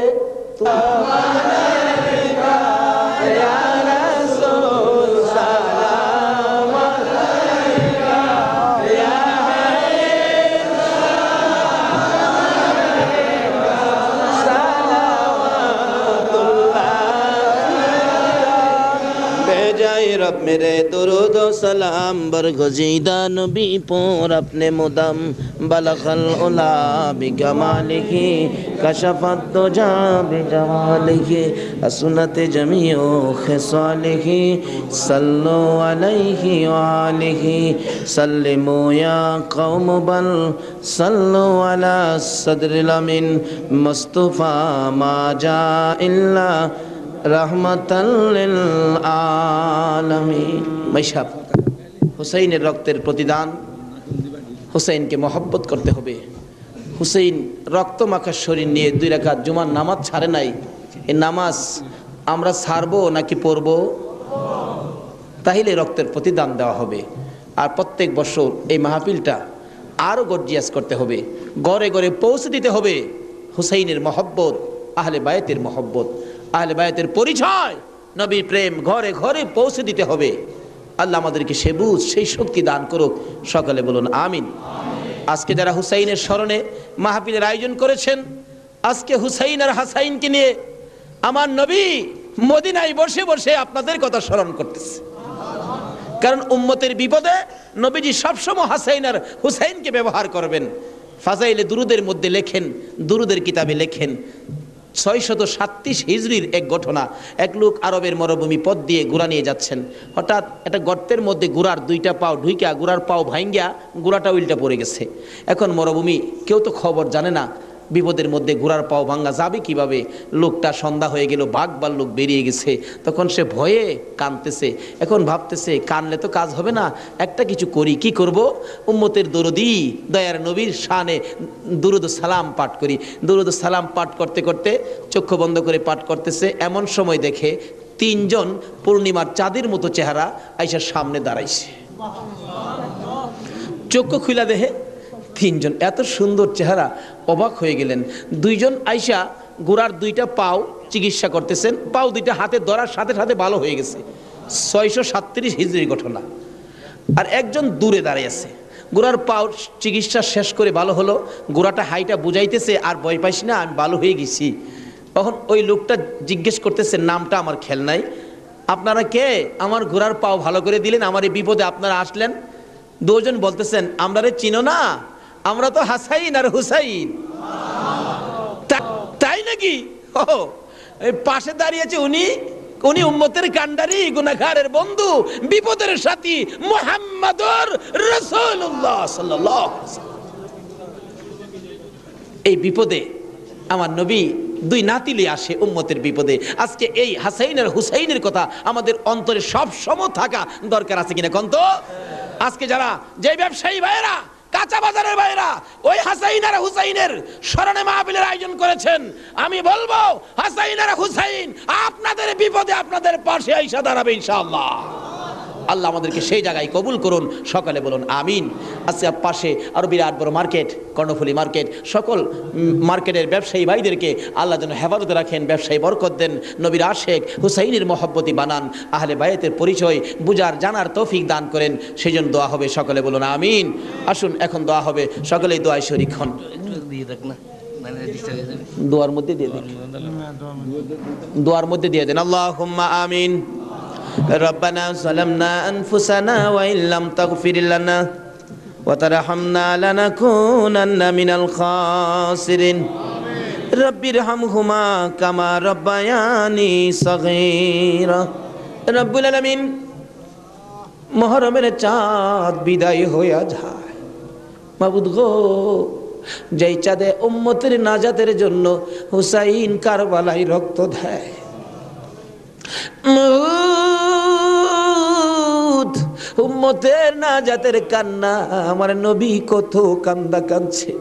रब मेरे दुरूद व सलाम बरगज़ीदा नबी पर अपने मुदम बलगल उला बिकमालिही कशफत दुजा बिजमालिही हसनत जमीउ खिसालिही सल्लु अलैहि व आलिही सल्लिमू या कौम बल सल्लु अला सदरिल अमीन मुस्तफा मा जा इल्ला रहमतल लिल आलमीन। मैशाब হুসাইনের রক্তের প্রতিদান, হুসাইনকে মহব্বত করতে হবে। হুসাইন রক্ত মাখা শরীর নিয়ে 2 রাকাত জুমার নামাজ ছাড়ে নাই। এই নামাজ আমরা ছাড়বো নাকি পড়বো? তাহলে রক্তের প্রতিদান দেওয়া হবে। আর প্রত্যেক বছর এই মাহফিলটা আরো গর্জিয়াস করতে হবে, ঘরে ঘরে পৌঁছে দিতে হবে হুসাইনের মহব্বত, আহলে বায়তের মহব্বত, আহলে বায়তের পরিচয়, নবীর প্রেম ঘরে ঘরে পৌঁছে দিতে হবে। আল্লাহ আমাদেরকে সে বুঝ, সেই শক্তি দান করুক। সকলে বলুন আমিন। আজকে যারা হুসাইনের স্মরণে মাহফিলের আয়োজন করেছেন, আজকে হুসাইন আর হাসাইনকে নিয়ে আমার নবী মদিনায় বসে বসে আপনাদের কথা স্মরণ করতেছে। কারণ উম্মতের বিপদে নবীজি সবসময় হাসাইন আর হুসাইনকে ব্যবহার করবেন। ফাজাইলে দুরুদের মধ্যে লেখেন, দুরুদের কিতাবে লেখেন, 637 হিজরির এক ঘটনা। এক লোক আরবের মরুভূমি পথ দিয়ে ঘোড়া নিয়ে যাচ্ছেন। হঠাৎ একটা গর্তের মধ্যে ঘোড়ার 2টা পাও ঢুইকা, ঘোড়ার পাও ভাঙ্গিয়া ঘোড়াটা উল্টা পড়ে গেছে। এখন মরুভূমি, কেউ তো খবর জানে না, বিপদের মধ্যে ঘোড়ার পাও ভাঙ্গা যাবে কিভাবে। লোকটা সন্ধ্যা হয়ে গেল, বাঘ ভাল্লুক বেরিয়ে গেছে। তখন সে ভয়ে কাঁদতেছে। এখন ভাবতেছে কানলে তো কাজ হবে না, একটা কিছু করি। কি করব? উম্মতের দরুদি দয়ার নবীর শানে দুরুদ সালাম পাঠ করি। দুরুদ সালাম পাঠ করতে করতে চক্ষু বন্ধ করে পাঠ করতেছে। এমন সময় দেখে 3 জন পূর্ণিমার চাঁদের মতো চেহারা আইসার সামনে দাঁড়াইছে। চক্ষু খুলা দেখে 3 জন এত সুন্দর চেহারা, অবাক হয়ে গেলেন। 2 জন আইসা ঘোড়ার 2টা পাও চিকিৎসা করতেছেন। পাও 2টা হাতে ধরার সাথে সাথে ভালো হয়ে গেছে। 637 হিজরির ঘটনা। আর একজন দূরে দাঁড়িয়ে আছে। ঘোড়ার পাও চিকিৎসা শেষ করে ভালো হলো, ঘোড়াটা হাইটা বুঝাইতেছে, আর ভয় পাইস না, আমি ভালো হয়ে গেছি। তখন ওই লোকটা জিজ্ঞেস করতেছে, নামটা আমার খেয়াল নাই, আপনারা কে? আমার ঘোড়ার পাও ভালো করে দিলেন, আমার এই বিপদে আপনারা আসলেন। 2 জন বলতেছেন, আমরা রে চিনো না, আমরা তো হাসাইন আর হুসাইন। তাই নাকি? ও পাশে দাঁড়িয়েছে উনি, উনি উম্মতের কান্ডারি, গুনাহগারের বন্ধু, বিপদের সাথী মুহাম্মাদুর রাসূলুল্লাহ সাল্লাল্লাহু আলাইহি ওয়াসাল্লাম। এই বিপদে আমার নবী 2 নাতিলে আসে উম্মতের বিপদে। আজকে এই হাসাইন আর হুসাইনের কথা আমাদের অন্তরে সব সময় থাকা দরকার আছে কিনা কোন তো? আজকে যারা যে ব্যবসায়ী ভাইরা, কাঁচা বাজারের ভাইরা ওই হাসাইন আর হুসাইনের স্মরণে মাহফিলের আয়োজন করেছেন, আমি বলবো হাসাইন আর হুসাইন আপনাদের বিপদে আপনাদের পাশে আইসা দাঁড়াবে ইনশাআল্লাহ। আল্লাহ আমাদেরকে সেই জায়গায় কবুল করুন, সকালে বলুন আমিন। আজকে পাশে আরো বিরাট বড় মার্কেট, কর্ণফুলী মার্কেট, সকল মার্কেটের ব্যবসায়ী ভাইদেরকে আল্লাহ যেন হেফাজতে রাখেন, ব্যবসায়ী বরকত দেন, নবীর আশেক হুসাইনের মহব্বতী বানান, আহলে বায়াতের পরিচয় বুঝার জানার তৌফিক দান করেন, সেই জন্য দোয়া হবে, সকলে বলুন আমিন। আসুন এখন দোয়া হবে, সকলেই দোয়ায় শরীক হন। দোয়ার মধ্যে দিয়ে দিন, দোয়ার মধ্যে দিয়ে দেন। আল্লাহুম্মা আমিন। রব্বানা যালামনা আনফুসানা ওয়া ইল্লাম তাগফির লানা ওয়া তারহামনা লানাকুনান্না মিনাল খাসিরিন। রব্বিরহামহুমা কামা রব্বায়ানি সগীরা। রব্বুল আলামিন, মুহররমের চাঁদ বিদায় হইয়া যায়, মাবুদ গো, যেই চাঁদে উম্মতের নাজাতের জন্য হুসাইন কারবালায় রক্ত দেয়, উম্মতের নাজাতের কান্না আমার নবী কত কান্দা কাঁদছে,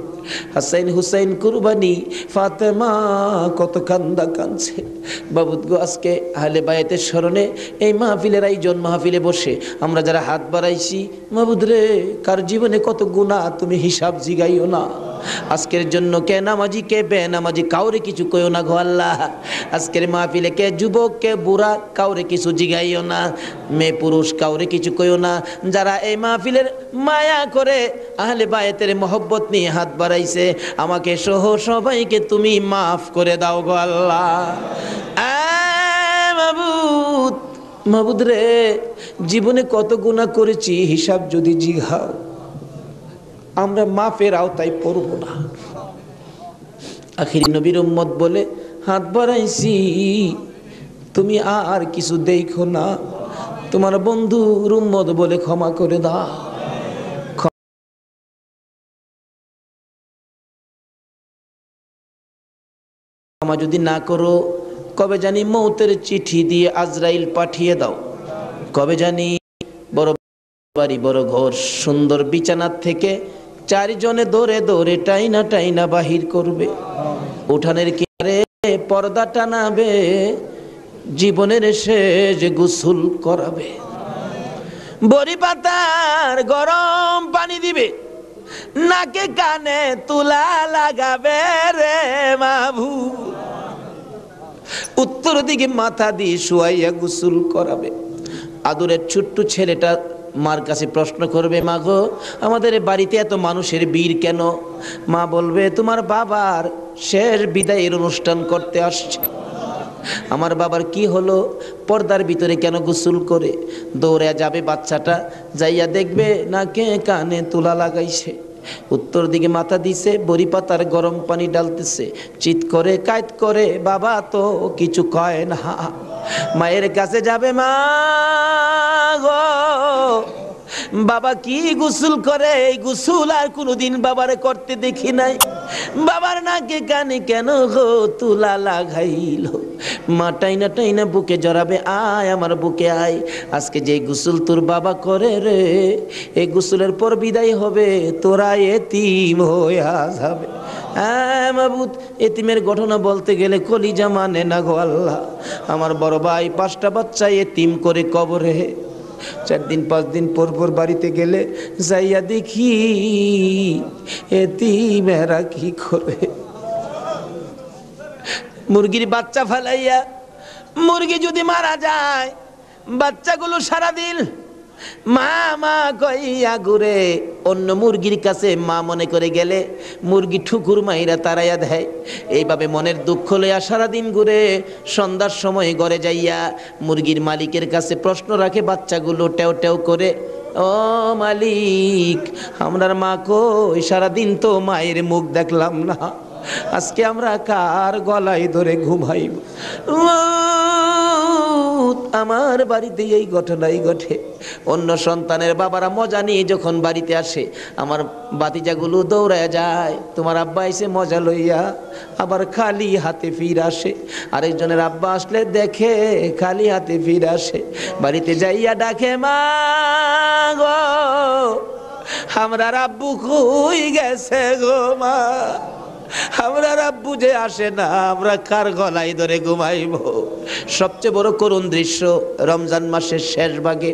হাসাইন হুসাইন কুরবানি ফাতেমা কত কান্দা কাঁদছে। বাবুদ গো, আজকে আহলে বায়াতের স্মরণে এই মাহফিলের আয়োজন, মাহফিলে বসে আমরা যারা হাত বাড়াইছি, মাবুদ রে, কার জীবনে কত গুনাহ তুমি হিসাব জিগাইও না। আজকের জন্য কে নামাজি কে বেনামাজি কাউরে কিছু কইও না গো আল্লাহ। আজকের মাহফিলে কে যুবক কে বুড়া কাউরে কিছু জিগাইও না, মেয়ে পুরুষ কাউরে কিছু কইও না। যারা এই মাহফিলের মায়া করে আহলে বায়াতের মহব্বত নিয়ে হাত বাড়াইছে, আমাকে সহ সবাইকে তুমি মাফ করে দাও গো আল্লাহ। মাবুদ, মাবুদ রে, জীবনে কত গুনাহ করেছি হিসাব যদি জিগাও, আমরা মাফের আওতায় পড়ব না। আখির নবীর উম্মত বলে হাত বাড়াইছি, তুমি আর কিছু দেখো না, তোমার বন্ধুর উম্মত বলে ক্ষমা করে দাও। ক্ষমা যদি না করো, কবে জানি মৌতের চিঠি দিয়ে আজরাইল পাঠিয়ে দাও, কবে জানি বড় বাড়ি বড় ঘর সুন্দর বিছানার থেকে চারজনে দৌড়ে দৌড়ে টাইনা টাইনা বাহির করবে, উঠানের কিনারে পর্দা টানাবে, জীবনের শেষ গোসল করাবে, বড়ি পাতার গরম পানি দিবে, নাকে কানে তুলা লাগাবে রে মাবু, উত্তর দিকে মাথা দিয়ে শুয়াইয়া গোসল করাবে। আদরের ছোট্ট ছেলেটা মার কাছে প্রশ্ন করবে, মা গো, আমাদের বাড়িতে এত মানুষের ভিড় কেন? মা বলবে, তোমার বাবার শেষ বিদায়ের অনুষ্ঠান করতে আসছে। আমার বাবার কি হলো? পর্দার ভিতরে কেন গোসল করে? দৌড়ে যাবে বাচ্চাটা, যাইয়া দেখবে নাকে কানে তুলা লাগাইছে, উত্তর দিকে মাথা দিছে, বড়ি পাতার গরম পানি ডালতেছে, চিৎ করে কাইত করে, বাবা তো কিছু কয় না। মায়ের কাছে যাবে, মা গো, বাবা কি গোসল করে? এই গোসল আর কোনোদিন বাবারে করতে দেখি নাই, বাবার নাকে কানে কেন গো তুলা লাগাইল? মা টাইনা টাইনা বুকে জড়াবে, আয় আমার বুকে আয়, আজকে যে গোসল তোর বাবা করে রে, এই গোসলের পর বিদায় হবে, তোরা এতিম হইয়া যাবে। হ্যাঁ মাবুদ, এতিমের ঘটনা বলতে গেলে কলিজা মানে না গো আল্লাহ। আমার বড় ভাই 5টা বাচ্চা এতিম করে কবরে, 4 দিন 5 দিন পর পর বাড়িতে গেলে যাইয়া দেখি এতিমেরা কি করে। মুরগির বাচ্চা ফেলাইয়া, মুরগি যদি মারা যায়, বাচ্চাগুলো সারাদিন মা মা কইয়া ঘুরে, অন্য মুরগির কাছে মা মনে করে গেলে মুরগি ঠুকুর মাইরা তারাইয়া দেয়। এইভাবে মনের দুঃখ লইয়া সারাদিন ঘুরে, সন্ধ্যার সময় ঘরে যাইয়া মুরগির মালিকের কাছে প্রশ্ন রাখে বাচ্চাগুলো টেও টেও করে, ও মালিক, আমরার মা কই? সারাদিন তো মায়ের মুখ দেখলাম না, আজকে আমরা কার গলায় ধরে ঘুমাইব? আমার বাড়িতে এই ঘটনাই ঘটে। অন্য সন্তানের বাবারা মজা নিয়ে যখন বাড়িতে আসে, আমার বাতিজাগুলো দৌড়ায় যায়, তোমার আব্বা এসে মজা লইয়া, আবার খালি হাতে ফিরে আসে। আরেকজনের আব্বা আসলে দেখে খালি হাতে ফিরে আসে, বাড়িতে যাইয়া ডাকে, মা গো, আমরা আব্বু কই গেছে গো মা, আমরা আব্বু যে আসে না, আমরা কার গলায় ধরে ঘুমাইব? সবচেয়ে বড় করুণ দৃশ্য রমজান মাসের শেষ ভাগে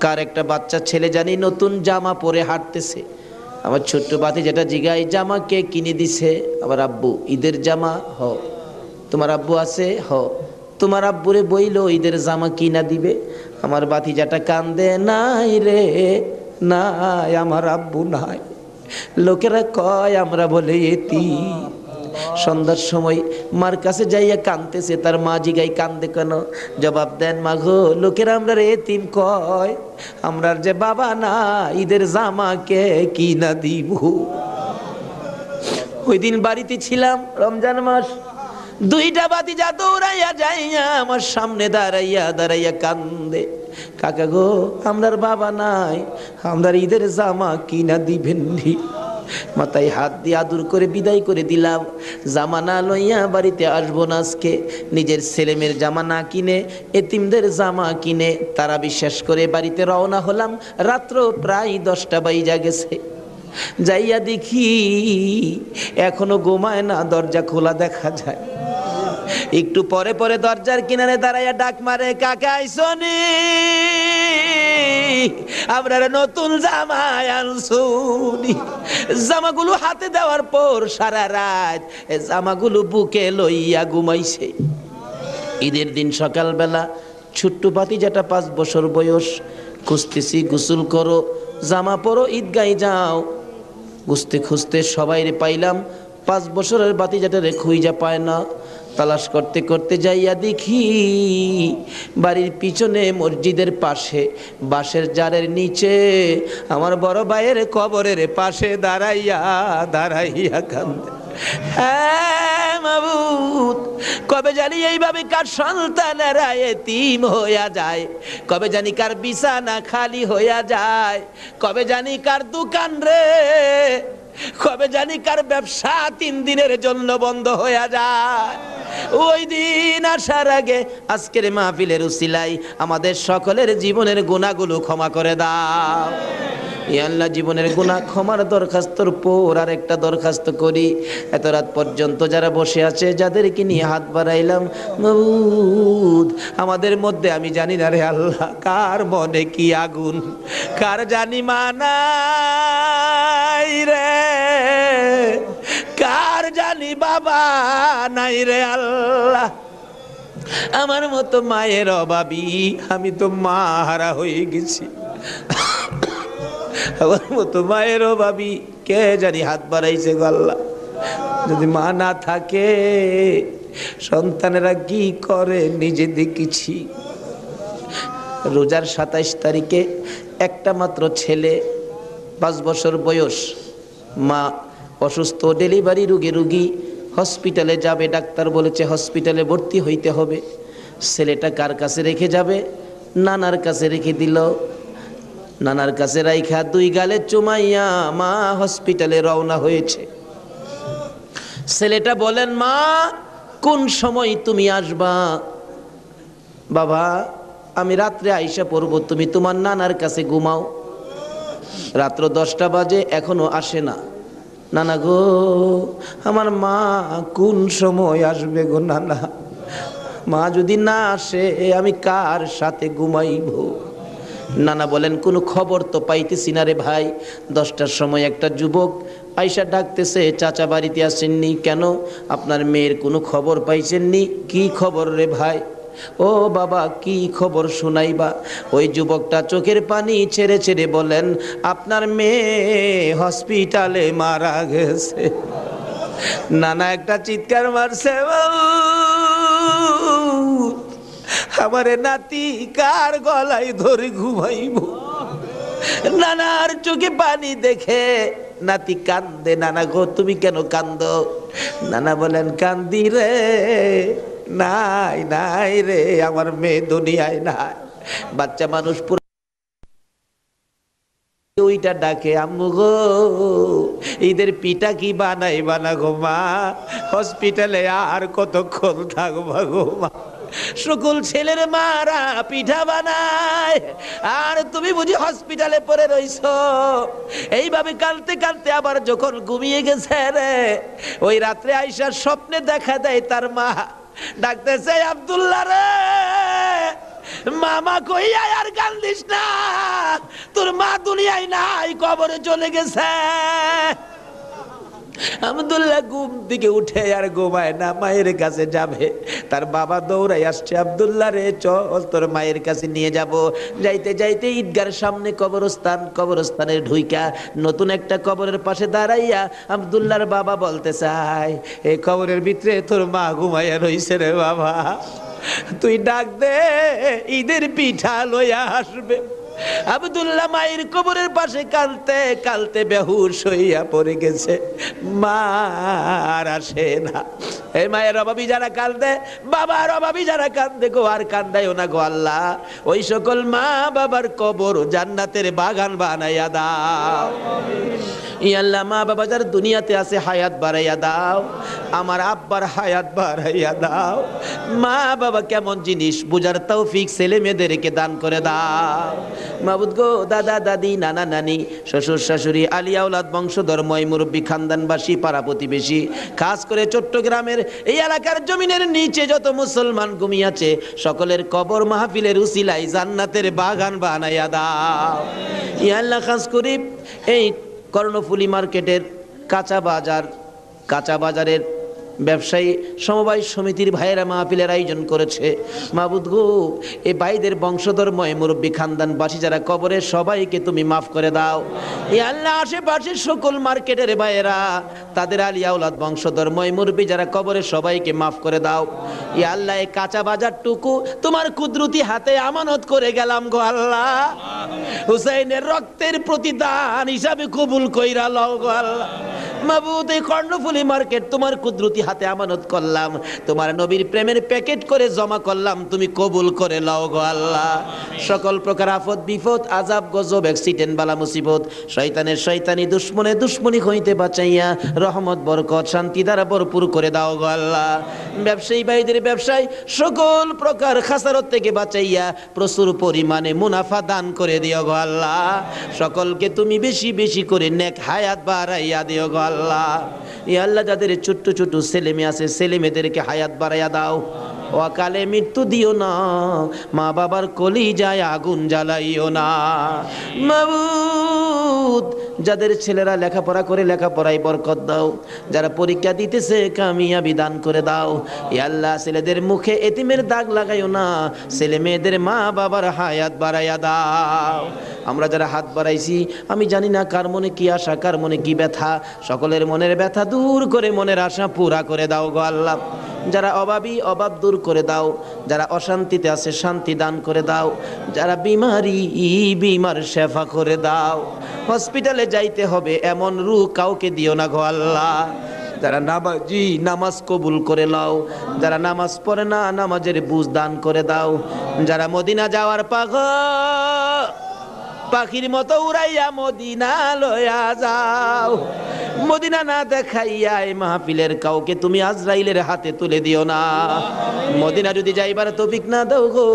কার একটা বাচ্চা ছেলে জানি নতুন জামা পরে হাঁটতেছে। আমার ছোট্ট বাতি যেটা জিগাই, জামা কে কিনে দিছে? আমার আব্বু। ঈদের জামা? হ। তোমার আব্বু আছে? হ। তোমার আব্বুরে বইলো ঈদের জামা কিনা দিবে। আমার বাতিজাটা কান্দে, নাই রে নাই, আমার আব্বু নাই। লোকেরা কয় আমরা বলে এতিম। সন্ধ্যার সময় মার কাছে যাইয়া কাঁদতেছে, তার মা জিগাই কান্দে কেন? জবাব দেন, মা গো, লোকেরা আমরা এতিম কয়, আমরার যে বাবা না, ঈদের জামা কে কিনা দিব। ওই দিন বাড়িতে ছিলাম, রমজান মাস। দুইটা বাতিজা দৌড়াইয়া যাইয়া আমার সামনে দাঁড়াইয়া দাঁড়াইয়া কান্দে, কাকা গো, আমরার বাবা নাই, আমরার ঈদের জামা কিনা দিবেন নি? মাথায় হাত দিয়ে আদর করে বিদায় করে দিলাম। জামা না লইয়া বাড়িতে আসবো না আজকে। নিজের ছেলেমেয়ের জামা না কিনে এতিমদের জামা কিনে তারা বিশ্বাস করে বাড়িতে রওনা হলাম। রাত্র প্রায় 10টা বাইজা গেছে। যাইয়া দেখি এখনো ঘুমায় না, দরজা খোলা দেখা যায়। একটু পরে পরে দরজার কিনারে দাঁড়াইয়া ডাক মারে, কাকা আইসনি, আপনারা নতুন জামা আনছুনি। জামাগুলো হাতে দেওয়ার পর সারা রাত জামাগুলো বুকে লইয়া ঘুমাইছে। ঈদের দিন সকালবেলা ছোট্ট ভাতিজাটা 5 বছর বয়স, খুঁজতেছি, গোসল করো, জামা পরো, ঈদগায় যাও। খুঁজতে খুঁজতে সবাইরে পাইলাম, 5 বছরের ভাতিজাটারে খুঁজা পায় না। তালাশ করতে করতে যাইয়া দেখি বাড়ির পিছনে মসজিদের পাশে বাঁশের জারের নিচে আমার বড় ভাইয়ের কবরের পাশে দাঁড়াইয়া দাঁড়াইয়া কান্দে। হ্যাঁ মাবুদ, কবে জানি এইভাবে কার সন্তানেরা এতিম হইয়া যায়, কবে জানি কার বিছানা খালি হইয়া যায়, কবে জানি কার দোকান রে, কবে জানি কার ব্যবসা 3 দিনের জন্য বন্ধ হইয়া যায়। ওই দিন আসার আগে আজকের মাহফিলের উসিলাই আমাদের সকলের জীবনের গুনাহগুলো ক্ষমা করে দাও। ইয়া আল্লাহ, জীবনের গুনাহ ক্ষমার দরখাস্তর পর আর একটা দরখাস্ত করি। এত রাত পর্যন্ত যারা বসে আছে, যাদেরকে নিয়ে হাত বাড়াইলাম, মাবুদ, আমাদের মধ্যে আমি জানি না রে আল্লাহ, কার মনে কি আগুন, কার জানি মানাই রে, কার জানি বাবা নাই রে আল্লাহ। আমার মতো মায়ের অভাবী, আমি তো মা হারা হয়ে গেছি। আমার মতো মায়ের অভাবী কে জানি হাত বাড়াইছে গো আল্লাহ। যদি মা না থাকে সন্তানেরা কি করে নিজে দেখেছি। রোজার 27 তারিখে একটা মাত্র ছেলে, 5 বছর বয়স, মা অসুস্থ, ডেলিভারি রুগী, হসপিটালে যাবে, ডাক্তার বলেছে হসপিটালে ভর্তি হইতে হবে। ছেলেটা কার কাছে রেখে যাবে? নানার কাছে রেখে দিল। নানার কাছে রাইখা 2 গালে চুমাইয়া মা হসপিটালে রওনা হয়েছে। ছেলেটা বলেন, মা কোন সময় তুমি আসবা? বাবা, আমি রাত্রে আইসা পড়বো, তুমি তোমার নানার কাছে ঘুমাও। রাত্র 10টা বাজে, এখনো আসে না। নানা গো, আমার মা কোন সময় আসবে গো নানা? মা যদি না আসে আমি কার সাথে ঘুমাইব? নানা বলেন, কোনো খবর তো পাইতেছি না রে ভাই। 10টার সময় একটা যুবক আইসা ডাকতেছে, চাচা বাড়িতে আসেননি কেন? আপনার মেয়ের কোনো খবর পাইছেননি? কি খবর রে ভাই? ও বাবা, কি খবর শোনাইবা? ওই যুবকটা চোখের পানি ছেড়ে ছেড়ে বলেন, আপনার মেয়ে হসপিটালে মারা গেছে। নানা একটা চিৎকার মারছে, আমারে নাতি কার গলায় ধরে ঘুমাইব? নানার চোখে পানি দেখে নাতি কান্দে। নানা গো, তুমি কেন কান্দো? নানা বলেন, কান্দি রে, নাই নাই রে, আমার মেয়ে দুনিয়ায় নাই। বাচ্চা মানুষ পুরো ওইটা ডাকে, আম্মু গো, ঈদের পিঠা কি বানাই বানা গো মা, হসপিটালে আর কতক্ষণ থাকবা গো মা। সকল ছেলের মারা পিঠা বানায়, আর তুমি বুঝি হসপিটালে পড়ে রইছো। এইভাবে কাঁদতে কাঁদতে আবার যখন ঘুমিয়ে গেছে রে, ওই রাত্রে আইসার স্বপ্নে দেখা দেয় তার মা ডাকতেছে, আব্দুল্লাহ রে, মামা কইয়া আর কান্দিস না, তোর মা দুনিয়ায় নাই, কবরে চলে গেছে। আব্দুল্লাহ ঘুম থেকে উঠে আর ঘুমায় না, মায়ের কাছে যাবে। তার বাবা দৌড়াই আসছে, আব্দুল্লাহ রে চল তোর মায়ের কাছে নিয়ে যাব। যাইতে যাইতে ঈদগার সামনে কবরস্থান, কবরস্থানের ঢুইকা নতুন একটা কবরের পাশে দাঁড়াইয়া আব্দুল্লাহর বাবা বলতে চায়, এই কবরের ভিতরে তোর মা ঘুমাইয়া রইছে রে বাবা, তুই ডাক দে, ঈদের পিঠা লইয়া আসবে। আব্দুল্লাহ মায়ের কবরের পাশে কালতে কালতে বেহুশ হইয়া পড়ে গেছে, মা আর আসে না। এই মায়ের অভাবী যারা কান্দে, বাবার অভাবী যারা কান্দে গো, আর কান্দাইও না গো আল্লাহ, ওই সকল মা বাবার কবর জান্নাতের বাগান বানাইয়া দাও। ইয়া আল্লাহ, মা বাবা যারা দুনিয়াতে আছে হায়াত বাড়াইয়া দাও, আমার আব্বার হায়াত বাড়াইয়া দাও। মা বাবা কেমন জিনিস বুঝার তৌফিক ছেলে মেয়েদেরকে দান করে দাও। মাবুদ গো, দাদা দাদি, নানা নানি, শ্বশুর শাশুড়ি, আলিয়া আওলাদ, বংশধর, ময় মুরব্বী, খানদানবাসী, পাড়া প্রতিবেশী, খাস করে চট্টগ্রামের এই এলাকার জমিনের নিচে যত মুসলমান ঘুমিয়েছে, সকলের কবর মাহফিলের উসিলায় জান্নাতের বাগান বানাইয়া দাও। ইয়া আল্লাহ, খাস করে এই কর্ণফুলী মার্কেটের কাঁচা বাজারের ব্যবসায়ী সমবায় সমিতির ভাইয়েরা মাহফিলের আয়োজন করেছে। মাবুদ গো, এই ভাইদের বংশধর, ময় মুরব্বী, খানদানবাসী যারা কবরে, সবাইকে তুমি মাফ করে দাও। ইয়া আল্লাহ, আশেপাশের সকল মার্কেটের ভাইয়েরা, তাদের আলিয়া আওলাদ, বংশধর, ময় মুরব্বী যারা কবরে, সবাইকে মাফ করে দাও। ইয়া আল্লাহ, এই কাঁচা বাজারটুকু তোমার কুদরতি হাতে আমানত করে গেলাম গো আল্লাহ, হুসাইনের রক্তের প্রতিদান হিসাবে কবুল কইরা লও গো আল্লাহ। মাবুদ, এই কর্ণফুলী মার্কেট তোমার কুদরতি হাতে আমানত করলাম, তোমার নবীর প্রেমের প্যাকেট করে জমা করলাম, তুমি কবুল করে লও গো আল্লাহ। সকল প্রকার আফত বিপদ, আযাব, গজব, অ্যাক্সিডেন্ট, বালা মুসিবত, শয়তানের শয়তানি, দুশ্মনের দুশ্মনী হইতে বাঁচাইয়া রহমত, বরকত, শান্তি দ্বারা ভরপুর করে দাও গো আল্লাহ। ব্যবসায়ী ভাইদের ব্যবসায় সকল প্রকার খাসারত থেকে বাঁচাইয়া প্রচুর পরিমাণে মুনাফা দান করে দিও গো আল্লাহ। সকলকে তুমি বেশি বেশি করে নেক হায়াত বাড়াইয়া দিও গো আল্লাহ। ইয়া আল্লাহ, যাদের ছোট্ট ছোট ছেলে মেয়ে আছে, ছেলে মেয়েদেরকে হায়াত বাড়াইয়া দাও, অকালে মৃত্যু দিও না, মা বাবার কলিজায় আগুন জ্বালাইও না। মাবুদ, যাদের ছেলেরা লেখাপড়া করে লেখাপড়ায় বরকত দাও, যারা পরীক্ষা দিতেছে কামিয়াবি দান করে দাও। ইয়া আল্লাহ, ছেলেদের মুখে এতিমের দাগ লাগাইও না, ছেলে মেয়েদের মা বাবার হায়াত বাড়াইয়া দাও। আমরা যারা হাত বাড়াইছি, আমি জানি না কার মনে কি আশা, কার মনে কি ব্যথা, সকলের মনের ব্যথা দূর করে মনের আশা পুরা করে দাও গো আল্লাহ। যারা অভাবী, অভাব দূর করে দাও, যারা অশান্তিতে আছে শান্তি দান করে দাও, যারা বিমার শেফা করে দাও। হসপিটালে যাইতে হবে এমন রূহ কাউকে দিও না গো আল্লাহ। যারা নামাজি, নামাজ কবুল করে নাও, যারা নামাজ পড়ে না, নামাজের বুঝ দান করে দাও। যারা মদিনা যাওয়ার পাখির মতো উড়াইয়া মদিনা লয়া যাও, মদিনা না দেখাইয়া এই মাহফিলের কাউকে তুমি আজরাইলের হাতে তুলে দিও না। মদিনা যদি যাইবার তৌফিক না দাও গো,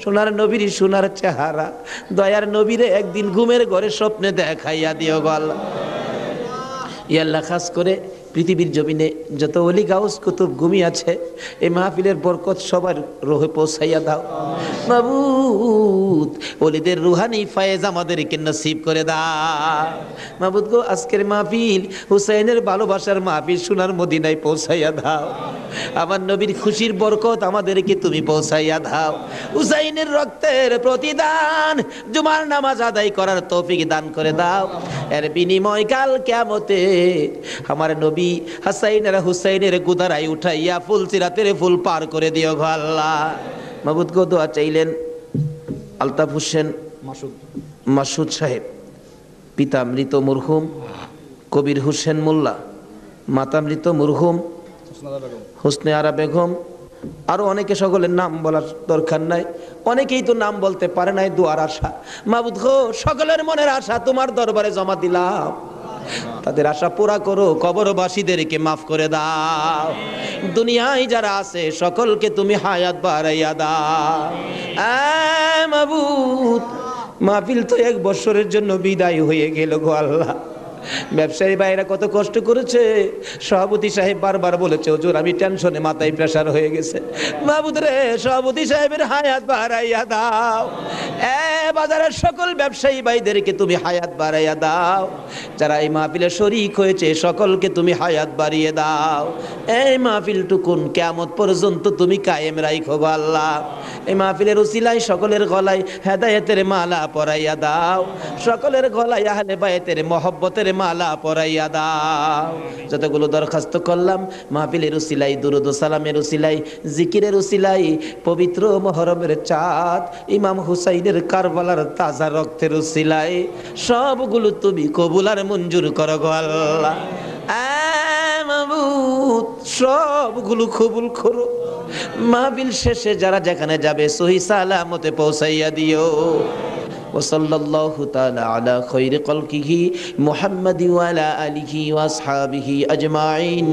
সোনার নবীর সোনার চেহারা, দয়ার নবীরে একদিন ঘুমের ঘরে স্বপ্নে দেখাইয়া দিও গো আল্লাহ। ইয়া আল্লাহ, খাস করে পৃথিবীর জমিনে যত ওলি গাউস কুতুব ঘুমিয়ে আছে, এই মাহফিলের বরকত সবার রোহে পৌঁছাইয়া দাও। মাবুদ, ওলিদের রুহানি ফায়েজ আমাদেরকে নসিব করে দাও। মাবুদ গো, আজকের মাহফিল হুসাইনের ভালোবাসার মাহফিল, সোনার মদিনায় পৌঁছাইয়া দাও। আমার নবীর খুশির বরকত আমাদেরকে তুমি পৌঁছাইয়া দাও। হুসাইনের রক্তের প্রতিদান, জুমার নামাজ আদায় করার তৌফিক দান করে দাও। এর বিনিময় কাল কিয়ামতে আমার নবী হাসাইন আর হুসাইনের গুদারাই উঠাইয়া ফুল সিরাতের ফুল পার করে দিও গো আল্লাহ। মাবুদ গো, দোয়া চাইলেন আলতাফ হোসেন মাসুদ সাহেব, পিতা মৃত মরহুম কবির হোসেন মোল্লা, মাতা মৃত মরহুম হোসনে আরা বেগম, আরো অনেকে, সকলের নাম বলার দরকার নাই, অনেকেই তো নাম বলতে পারে নাই। দুয়ার আশা, মাবুদ গো, সকলের মনের আশা তোমার দরবারে জমা দিলাম, তাদের আশা পুরা করো, কবরবাসীদেরকে মাফ করে দাও। দুনিয়ায় যারা আছে সকলকে তুমি হায়াত বাড়াইয়া দাও। মাবুদ, মাহফিল তো 1 বছরের জন্য বিদায় হয়ে গেল গো আল্লাহ, ব্যবসায়ী ভাইরা কত কষ্ট করেছে। সভাপতি সাহেব বারবার বলেছে, হুজুর আমি টেনশনে মাথায় প্রেসার হয়ে গেছে। মাহবুদ রে, সভাপতি সাহেবের হায়াত বাড়াইয়া দাও। বাজারের সকল ব্যবসায়ী ভাইদেরকে তুমি হায়াত বাড়াইয়া দাও। যারা এই মাহফিলে শরীক হয়েছে সকলকে তুমি হায়াত বাড়িয়ে দাও। এই মাহফিলটুকুন কিয়ামত পর্যন্ত তুমি কায়েম রাখো গো আল্লাহ। এই মাহফিলের উসিলায় সকলের গলায় হেদায়েতের মালা পরাইয়া দাও, সকলের গলায় আহলে বায়তের মহব্বতের মালা পরাইয়া দাও। যতগুলো দরখাস্ত করলাম মাহফিলের উসিলাই, দুরুদ ও সালামের উসিলাই, জিকিরের উসিলাই, পবিত্র মুহররমের চাঁদ ইমাম হুসাইনের কারবালার তাজা রক্তের উসিলাই সবগুলো তুমি কবুল আর মঞ্জুর করো গো আল্লাহ। মাবুদ সবগুলো কবুল করো। মাহফিল শেষে যারা যেখানে যাবে সহি সালামতে পৌঁছাইয়া দিও। ওয়াসাল্লাল্লাহু তাআলা আলা খায়রি খালকিহি মুহাম্মাদি ওয়া আলা আলিহি ওয়া আসহাবিহি আজমাইন।